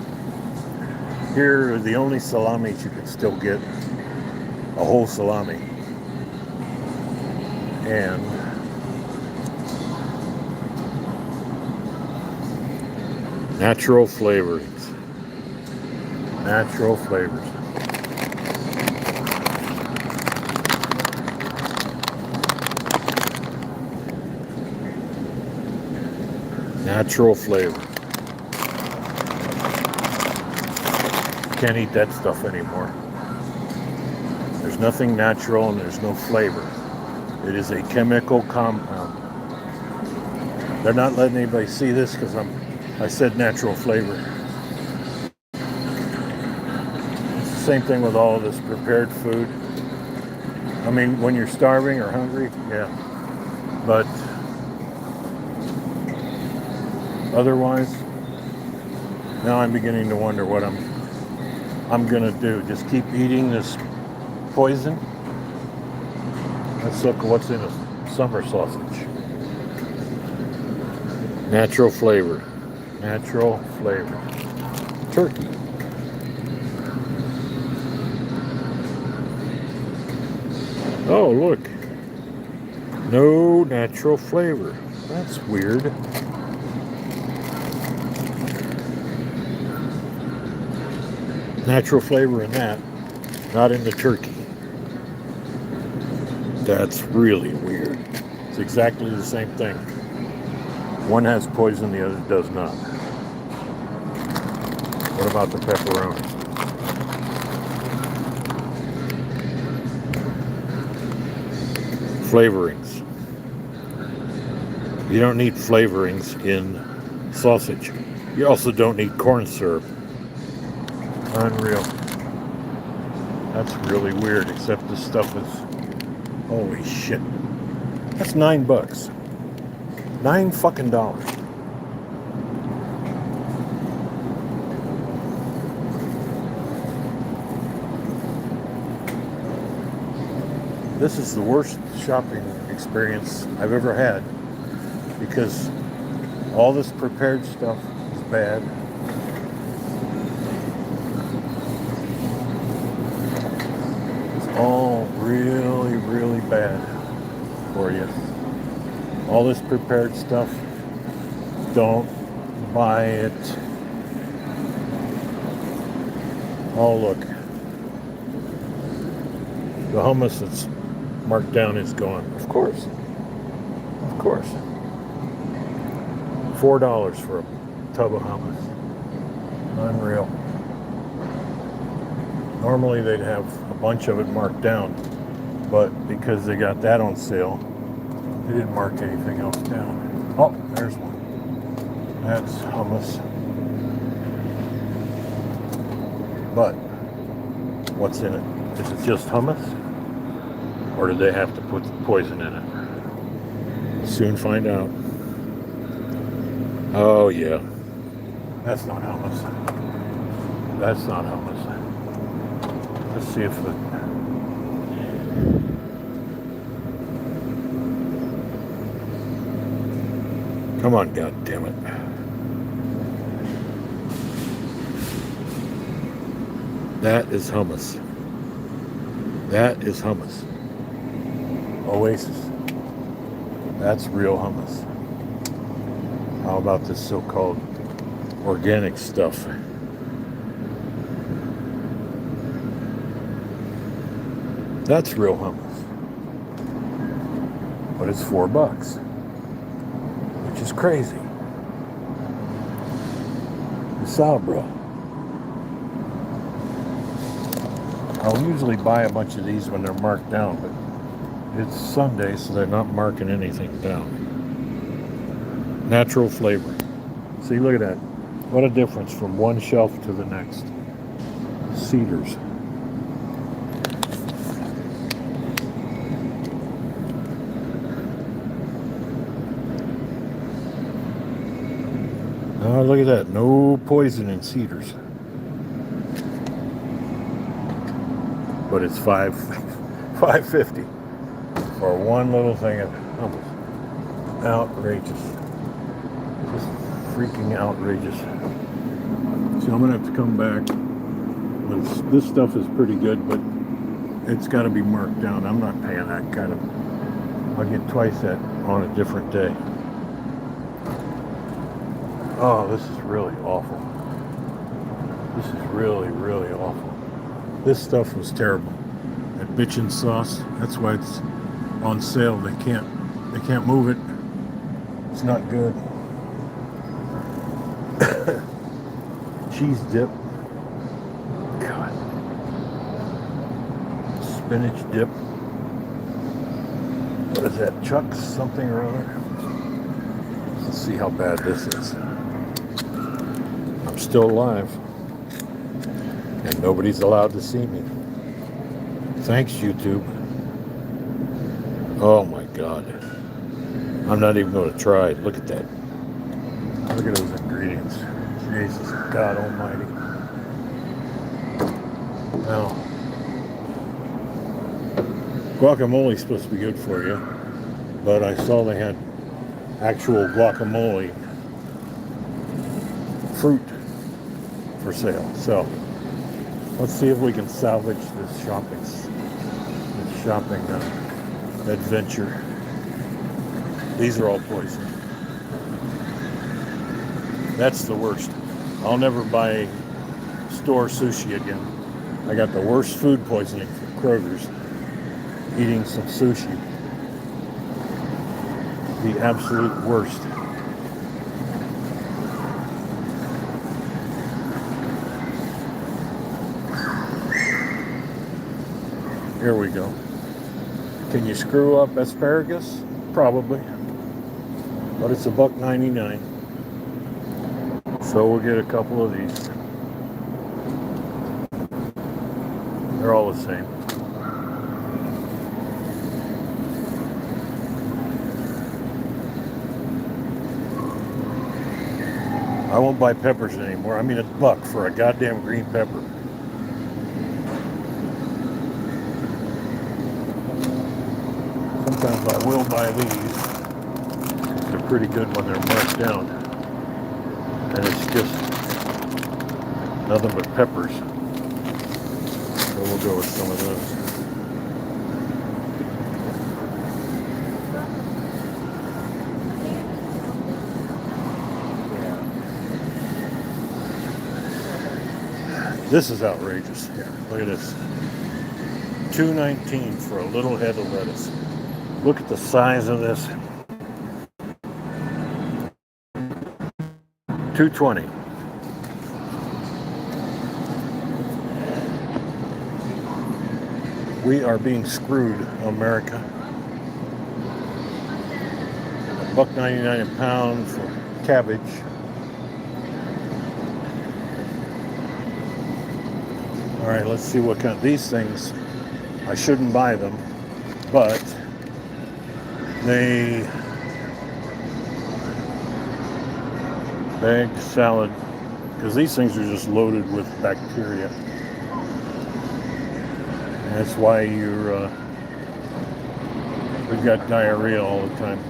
Here are the only salamis you can still get, a whole salami, and natural flavorings. Natural flavors. Natural flavor. Can't eat that stuff anymore. There's nothing natural and there's no flavor. It is a chemical compound. They're not letting anybody see this because I said natural flavor. It's the same thing with all of this prepared food. I mean, when you're starving or hungry, yeah. But otherwise, now I'm beginning to wonder what I'm gonna do. Just keep eating this poison. Let's look at what's in a summer sausage. Natural flavor. Natural flavor. Turkey. Oh, look. No natural flavor. That's weird. Natural flavor in that, not in the turkey. That's really weird. It's exactly the same thing. One has poison, the other does not. What about the pepperoni? Flavorings. You don't need flavorings in sausage. You also don't need corn syrup. Unreal. That's really weird, except this stuff is... Holy shit. That's $9. $9 fucking dollars. This is the worst shopping experience I've ever had because all this prepared stuff is bad. It's all really, really bad for you. All this prepared stuff, don't buy it. Oh, look. The hummus that's marked down is gone. Of course. Of course. $4 for a tub of hummus. Unreal. Normally they'd have a bunch of it marked down, but because they got that on sale, they didn't mark anything else down. Oh, there's one. That's hummus. But what's in it? Is it just hummus? Or do they have to put poison in it? We'll soon find out. Oh yeah. That's not hummus. That's not hummus. Let's see if the... Come on, goddammit. That is hummus. That is hummus. Oasis. That's real hummus. How about this so-called organic stuff? That's real hummus. But it's $4, which is crazy. The Sabra. I'll usually buy a bunch of these when they're marked down, but it's Sunday, so they're not marking anything down. Natural flavor. See, look at that. What a difference from one shelf to the next. Cedars. Oh, look at that. No poison in Cedars. But it's $5.50 for one little thing of hummus. Outrageous. Just freaking outrageous. So I'm gonna have to come back. This stuff is pretty good, but it's got to be marked down. I'm not paying that kind of. I'll get twice that on a different day. Oh, this is really awful. This is really, really awful. This stuff was terrible. That bitchin' sauce, that's why it's on sale. They can't move it. It's not good. Cheese dip. God. Spinach dip. What is that? Chuck's something or other? Let's see how bad this is. I'm still alive. And nobody's allowed to see me. Thanks, YouTube. Oh my God. I'm not even going to try. Look at that. Look at those ingredients. Jesus God Almighty. Now, guacamole's supposed to be good for you, but I saw they had actual guacamole fruit for sale. So let's see if we can salvage this shopping adventure. These are all poison. That's the worst. I'll never buy store sushi again. I got the worst food poisoning from Kroger's eating some sushi. The absolute worst. Here we go. Can you screw up asparagus? Probably. But it's $1.99. So we'll get a couple of these. They're all the same. I won't buy peppers anymore. I mean, $1 for a goddamn green pepper. Sometimes I will buy these. They're pretty good when they're marked down. And it's just nothing but peppers. So we'll go with some of those. This is outrageous. Here, look at this. $2.19 for a little head of lettuce. Look at the size of this. $2.20. We are being screwed, America. $1.99 a pound for cabbage. All right, let's see what kind of these things. I shouldn't buy them, but they bag salad, because these things are just loaded with bacteria. And that's why we've got diarrhea all the time.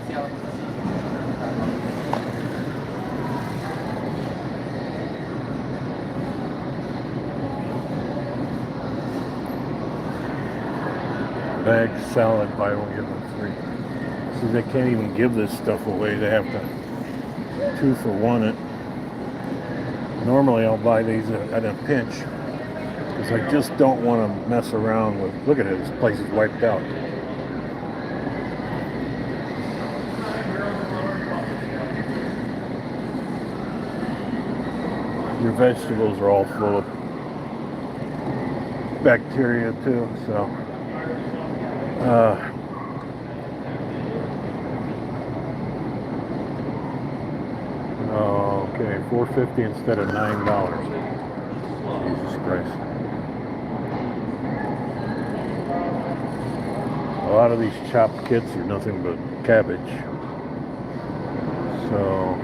Bag salad, buy one, get one free. See, they can't even give this stuff away. They have to 2 for 1 it. Normally I'll buy these at a pinch because I just don't want to mess around with. Look at it, this place is wiped out. Your vegetables are all full of bacteria too, so okay, $4.50 instead of $9. Jesus Christ. A lot of these chopped kits are nothing but cabbage. So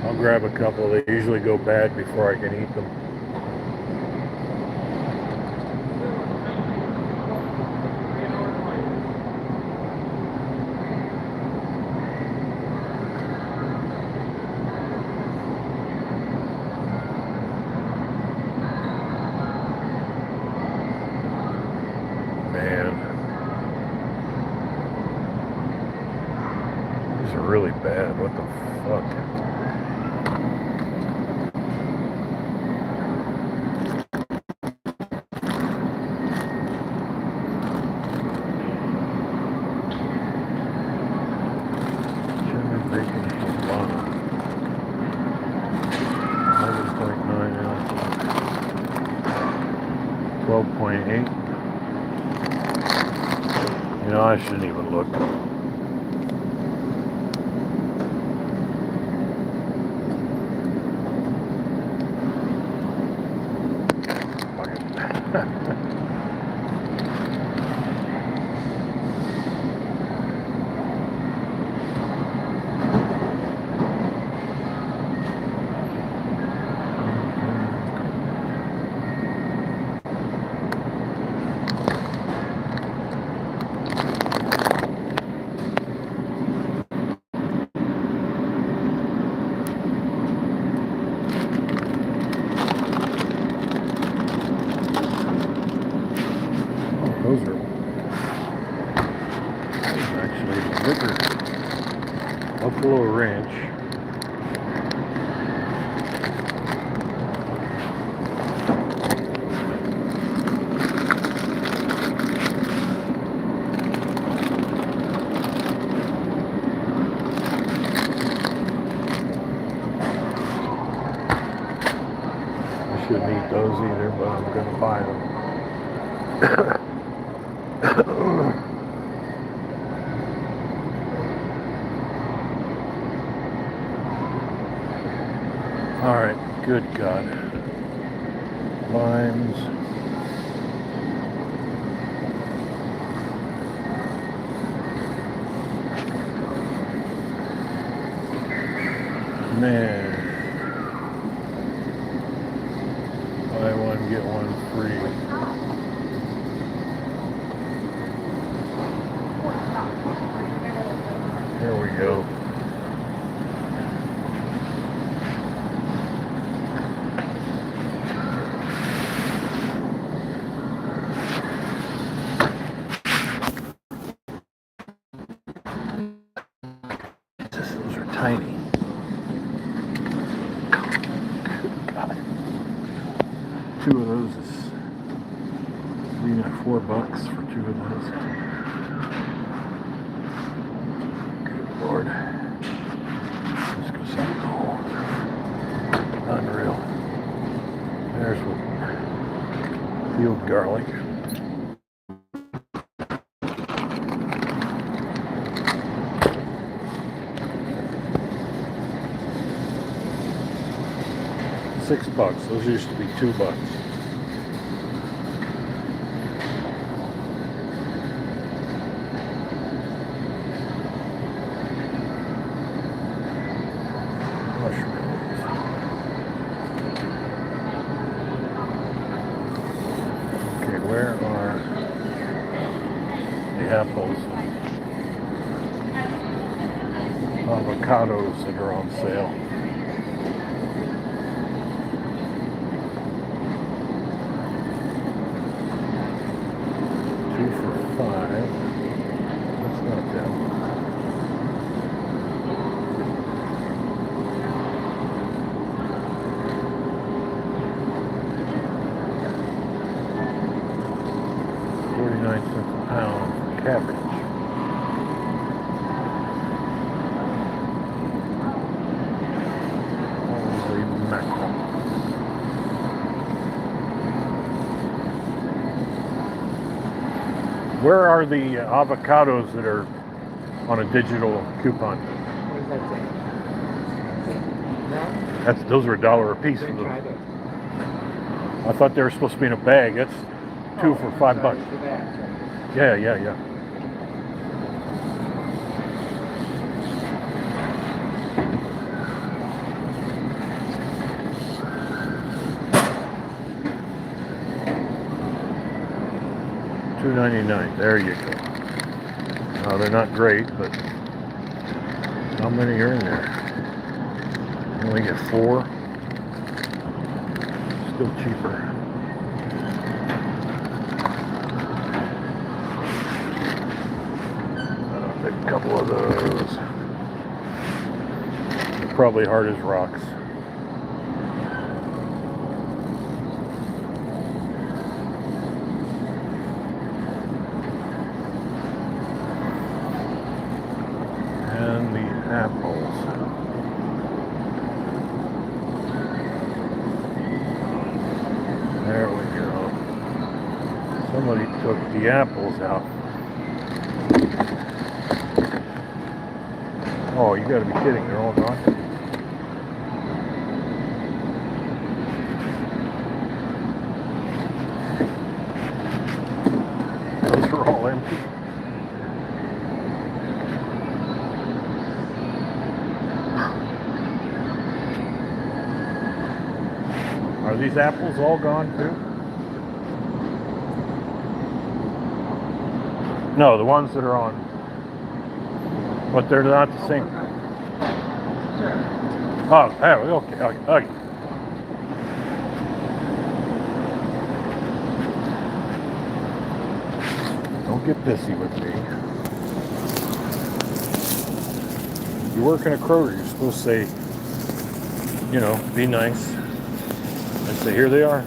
I'll grab a couple. They usually go bad before I can eat them. Really bad. What the fuck? 1.8. You know, I shouldn't even look. Those are actually the bigger Buffalo Ranch. I shouldn't eat those either, but I'm going to buy them. All right, good God. Limes. Man. Buy one, get one free. Here we go. Those are tiny. God. Two of those is $4 for two of those. Good Lord. Let's go see. Unreal. There's what field garlic. $6. Those used to be $2. Mushrooms. Okay, where are the apples? Avocados that are on sale. $2 for $5. That's not bad. $0.49 a pound for cabbage. Holy mackerel. Where are the avocados that are on a digital coupon? What does that say? No? Those are $1 a piece. Then try those. I thought they were supposed to be in a bag. That's two for $5. For that. Yeah. $2.99. There you go. Now they're not great, but how many are in there? You only get 4. Still cheaper. I'll take a couple of those. They're probably hard as rocks. And the apples. There we go. took the apples out. Oh, you gotta be kidding, they're all gone? Those are all empty. Are these apples all gone too? No, the ones that are on. But they're not the same. Oh, okay. Don't get pissy with me. You work in a Kroger, you're supposed to say, you know, be nice. And say, here they are.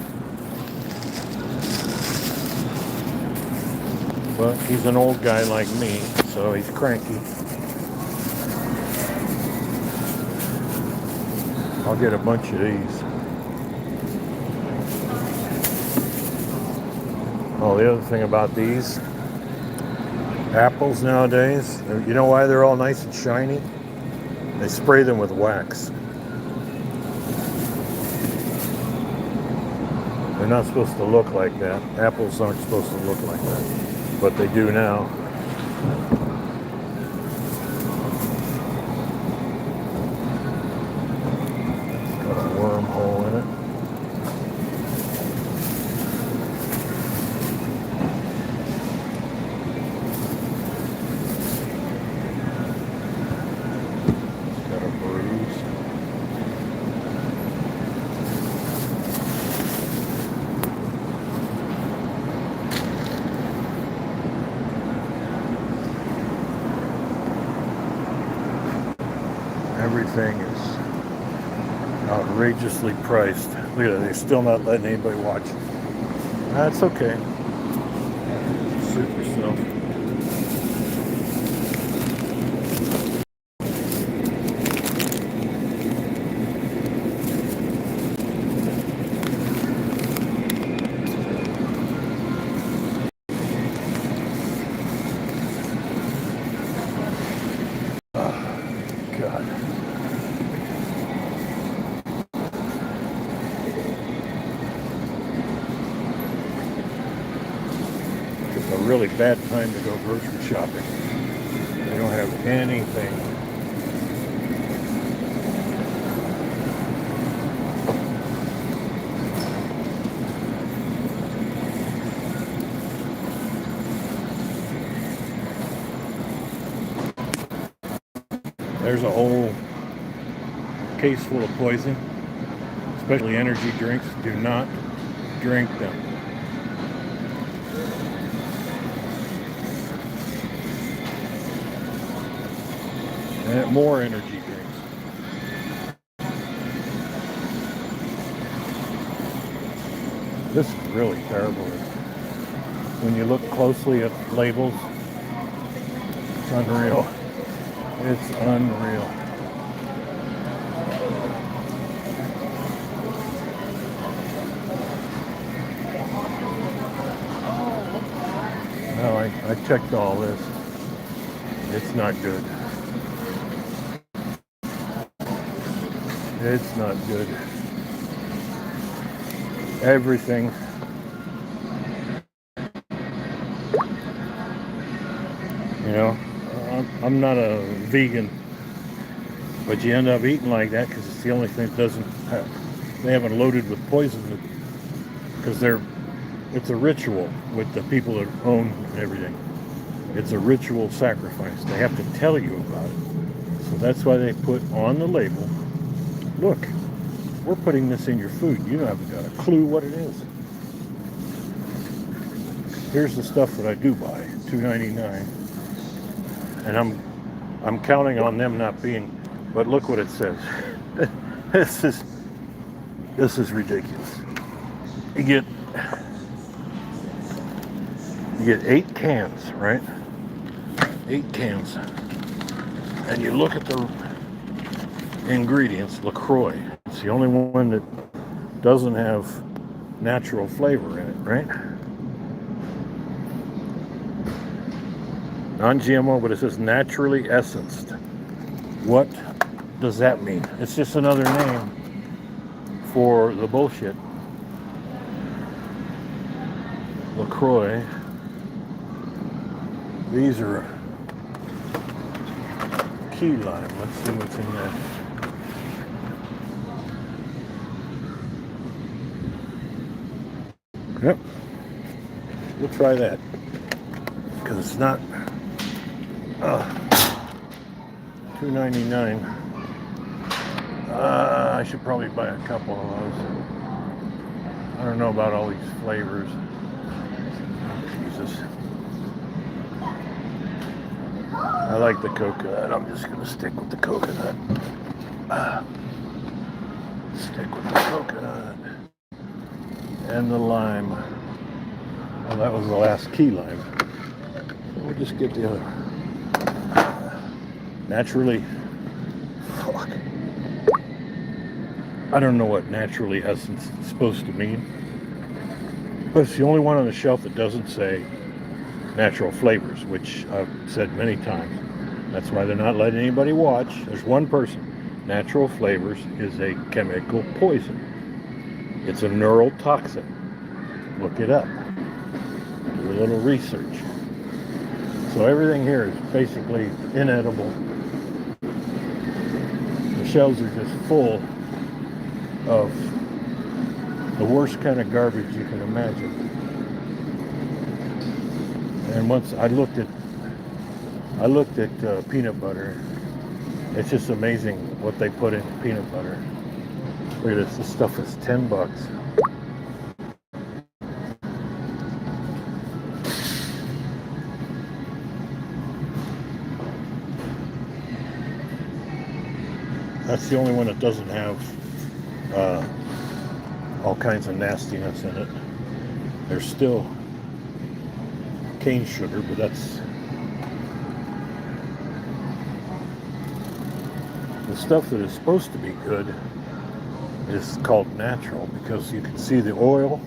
But he's an old guy like me, so he's cranky. I'll get a bunch of these. Oh, the other thing about these apples nowadays, you know why they're all nice and shiny? They spray them with wax. They're not supposed to look like that. Apples aren't supposed to look like that, but they do now. Got a wormhole in it. Got a bruise. Everything is outrageously priced. Look at it, they're still not letting anybody watch. That's okay. Suit yourself. God. It's a really bad time to go grocery shopping. They don't have anything. There's a whole case full of poison, especially energy drinks. Do not drink them. And more energy drinks. This is really terrible. When you look closely at labels, it's unreal. It's unreal. No, I checked all this. It's not good. It's not good. Everything. You know, I'm not a vegan, but you end up eating like that because it's the only thing that doesn't have, they haven't loaded with poison, because it's a ritual with the people that own everything. It's a ritual sacrifice. They have to tell you about it. So that's why they put on the label, look, we're putting this in your food. You haven't got a clue what it is. Here's the stuff that I do buy, $2.99. And I'm counting on them not being, but look what it says. This is ridiculous. You get 8 cans, right? 8 cans. And you look at the ingredients, LaCroix. It's the only one that doesn't have natural flavor in it, right? Non-GMO, but it says naturally essenced. What does that mean? It's just another name for the bullshit. LaCroix. These are key lime. Let's see what's in there. Yep. We'll try that. Because it's not $2.99. I should probably buy a couple of those. I don't know about all these flavors. Jesus. I like the coconut. I'm just going to stick with the coconut. Stick with the coconut. And the lime. Well, that was the last key lime. We'll just get the other. Naturally. Fuck. I don't know what naturally essence is supposed to mean. But it's the only one on the shelf that doesn't say natural flavors, which I've said many times. That's why they're not letting anybody watch. There's one person. Natural flavors is a chemical poison. It's a neurotoxin. Look it up. Do a little research. So everything here is basically inedible. The shelves are just full of the worst kind of garbage you can imagine. And once I looked at peanut butter. It's just amazing what they put in peanut butter. Look at this. This stuff is $10. That's the only one that doesn't have all kinds of nastiness in it. There's still cane sugar, but that's the stuff that is supposed to be good is called natural because you can see the oil,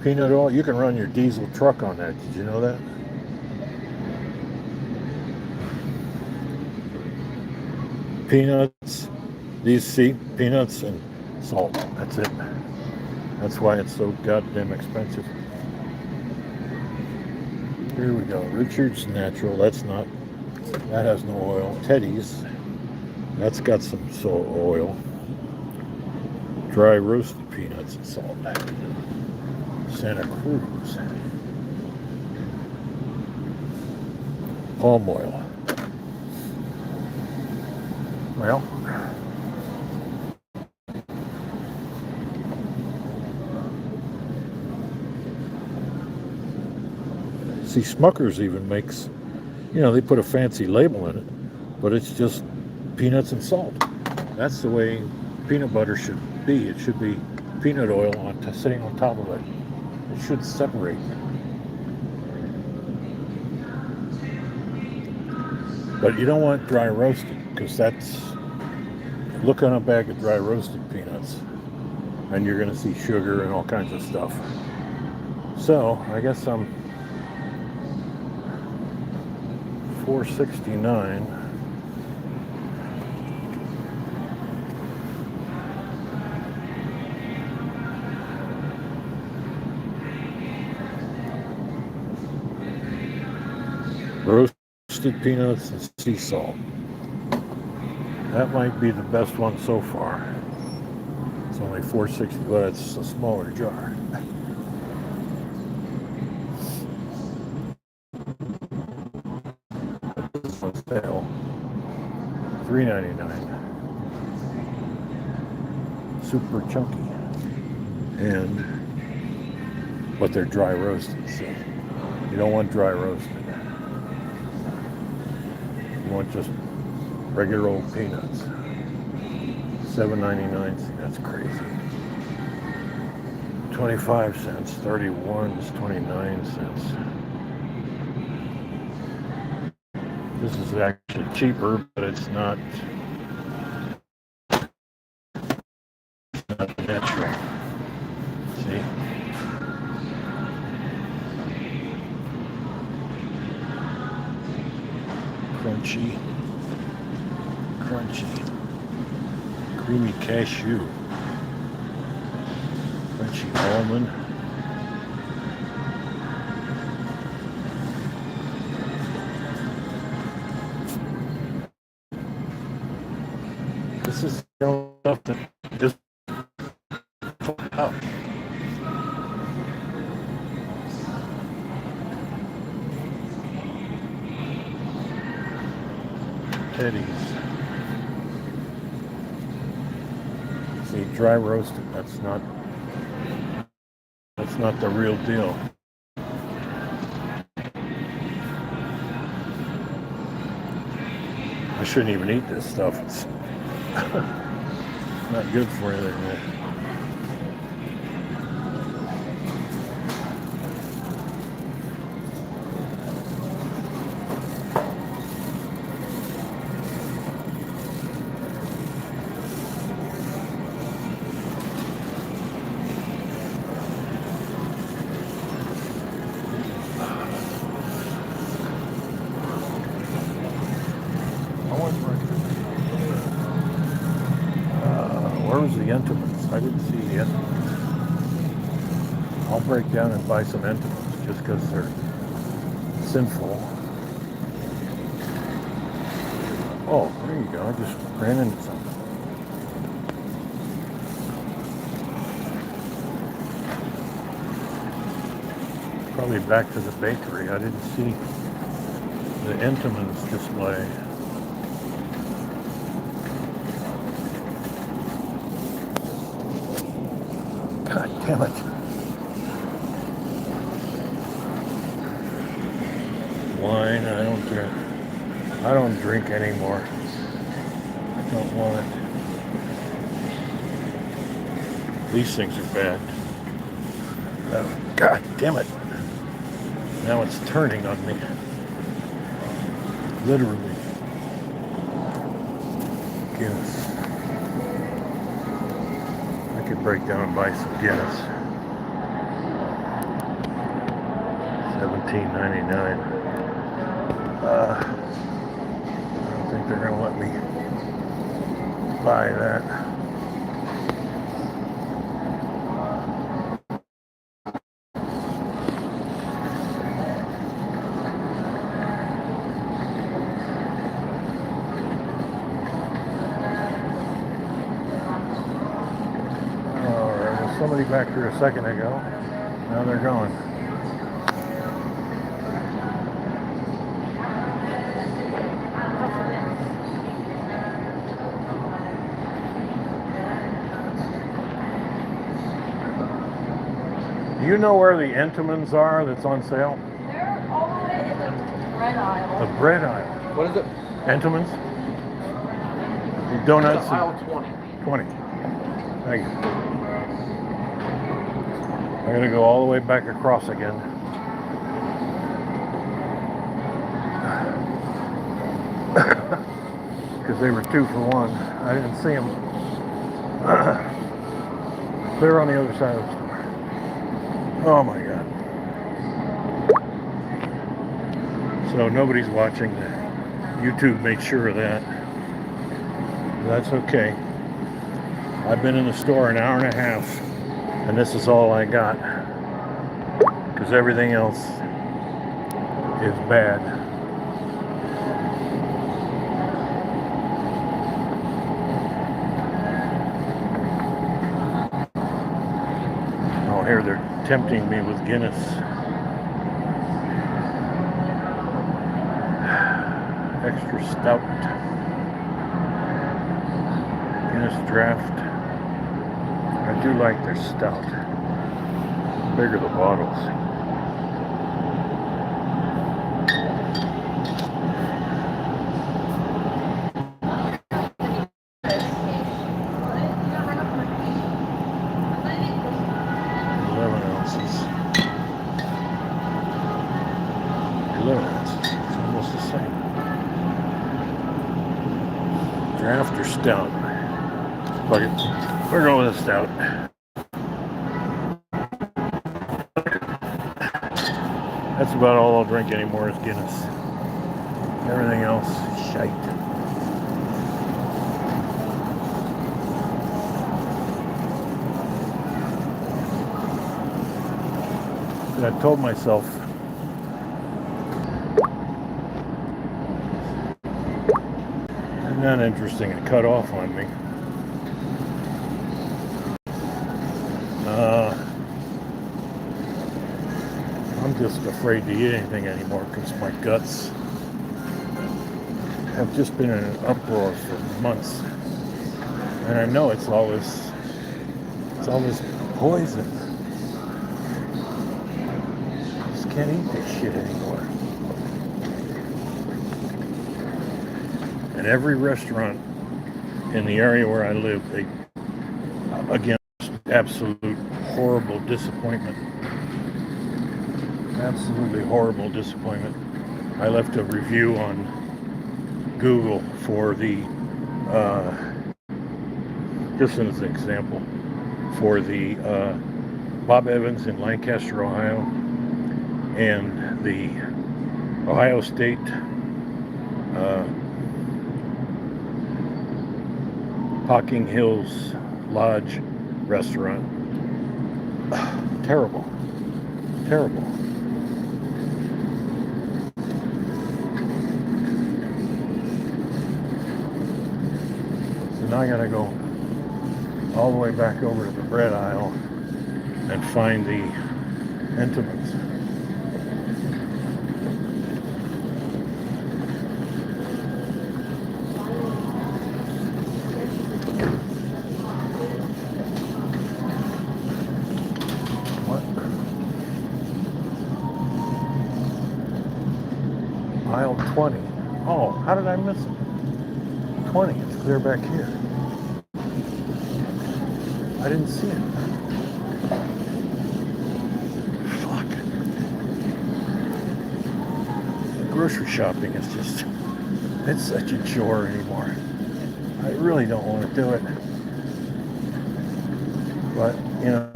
peanut oil. You can run your diesel truck on that. Did you know that? Peanuts, these see peanuts and salt. That's it. That's why it's so goddamn expensive. Here we go. Richard's Natural. That's not. That has no oil. Teddy's. That's got some oil. Dry roasted peanuts and salt. Santa Cruz. Palm oil. Well, see, Smucker's even makes, they put a fancy label in it, but it's just peanuts and salt. That's the way peanut butter should be. It should be peanut oil sitting on top of it. It should separate. But you don't want dry roasted, because look on a bag of dry roasted peanuts and you're going to see sugar and all kinds of stuff. So I guess I'm $4.69. Roasted peanuts and sea salt. That might be the best one so far. It's only $4.60, but it's a smaller jar. This one's sale. $3.99. Super chunky. But they're dry roasted, so you don't want dry roasted. You want just regular old peanuts. $7.99. See, that's crazy. 25 cents. 31 is 29 cents. This is actually cheaper, but it's not natural. See? crunchy, creamy cashew, crunchy almond. This is stuff that just out. Teddy's. See, dry roasted. That's not the real deal. I shouldn't even eat this stuff. It's not good for anything. Where was the Entenmann's? I didn't see the Entenmann's. I'll break down and buy some Entenmann's just because they're sinful. Oh, there you go. I just ran into something. Probably back to the bakery. I didn't see the Entenmann's display. God damn it. Wine, I don't drink anymore. I don't want it. These things are bad. Oh, God damn it. Now it's turning on me. Literally. Guinness. I could break down and buy some Guinness. $17.99. I don't think they're gonna let me buy that. Somebody back here a second ago. Now they're gone. Do you know where the Entenmann's are that's on sale? They're all the way in the bread aisle. The bread aisle. What is it? Entenmann's? The donuts? It's aisle 20. 20. Thank you. I'm going to go all the way back across again. Because they were 2 for 1. I didn't see them. Clear on the other side of the store. Oh my God. So nobody's watching. YouTube made sure of that. That's okay. I've been in the store an hour and a half. And this is all I got, because everything else is bad. Oh, here they're tempting me with Guinness. Extra stout. Guinness draft. I do like their stout. Bigger the bottles. It's almost the same. Draft or stout? Fuck it. We're going with a stout. That's about all I'll drink anymore is Guinness. Everything else, shite. And I told myself, isn't that interesting? It cut off on me. I'm just afraid to eat anything anymore because my guts have just been in an uproar for months. And I know it's all this poison. I just can't eat this shit anymore. And every restaurant in the area where I live, they, again, absolute horrible disappointment. Absolutely horrible disappointment. I left a review on Google for the, just as an example, for the Bob Evans in Lancaster, Ohio, and the Ohio State Hocking Hills Lodge restaurant. Terrible. Terrible. So now I gotta go all the way back over to the bread aisle and find the Entenmann's. Aisle 20. Oh, how did I miss it? 20, it's clear back here. I didn't see it. Fuck. Grocery shopping is just, it's such a chore anymore. I really don't want to do it. But, you know,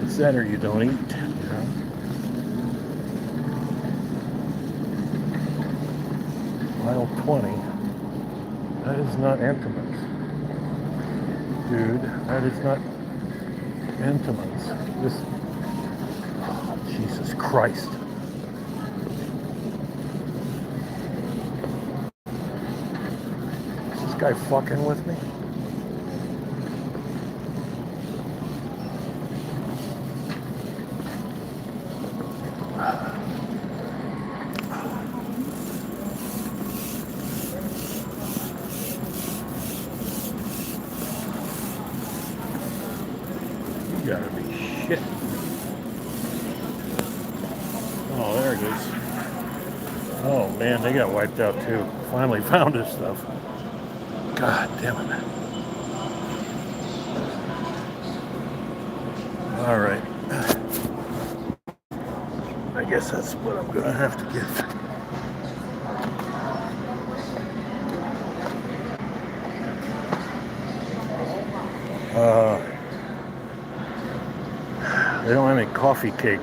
it's that or you don't eat. Aisle 20. That is not Entenmann's. Dude, that is not Entenmann's. This, oh, Jesus Christ. Is this guy fucking with me? You gotta be shit. Oh, there it is. Oh man, they got wiped out too. Finally found this stuff. God damn it. All right. I guess that's what I'm gonna have to get. They don't have any coffee cake.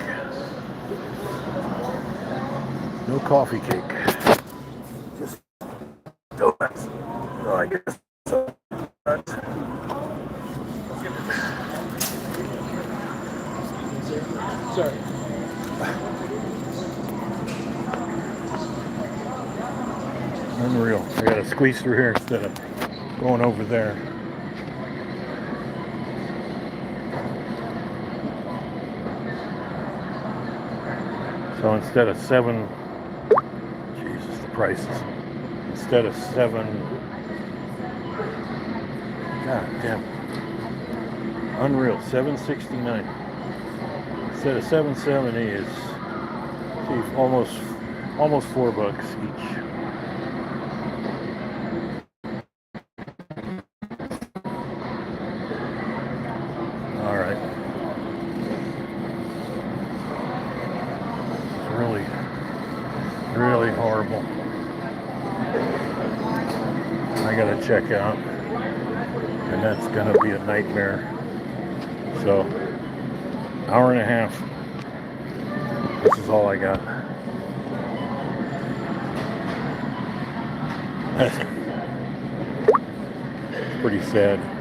No coffee cake. Just donuts. So I guess donuts. Sorry. Unreal. I gotta squeeze through here instead of going over there. So instead of Jesus, the prices. Instead of God damn. Unreal, $7.69. Instead of $7.70 is, see, almost $4 each. All right. Really horrible. I gotta check out, and that's gonna be a nightmare. So, hour and a half. This is all I got. Pretty sad.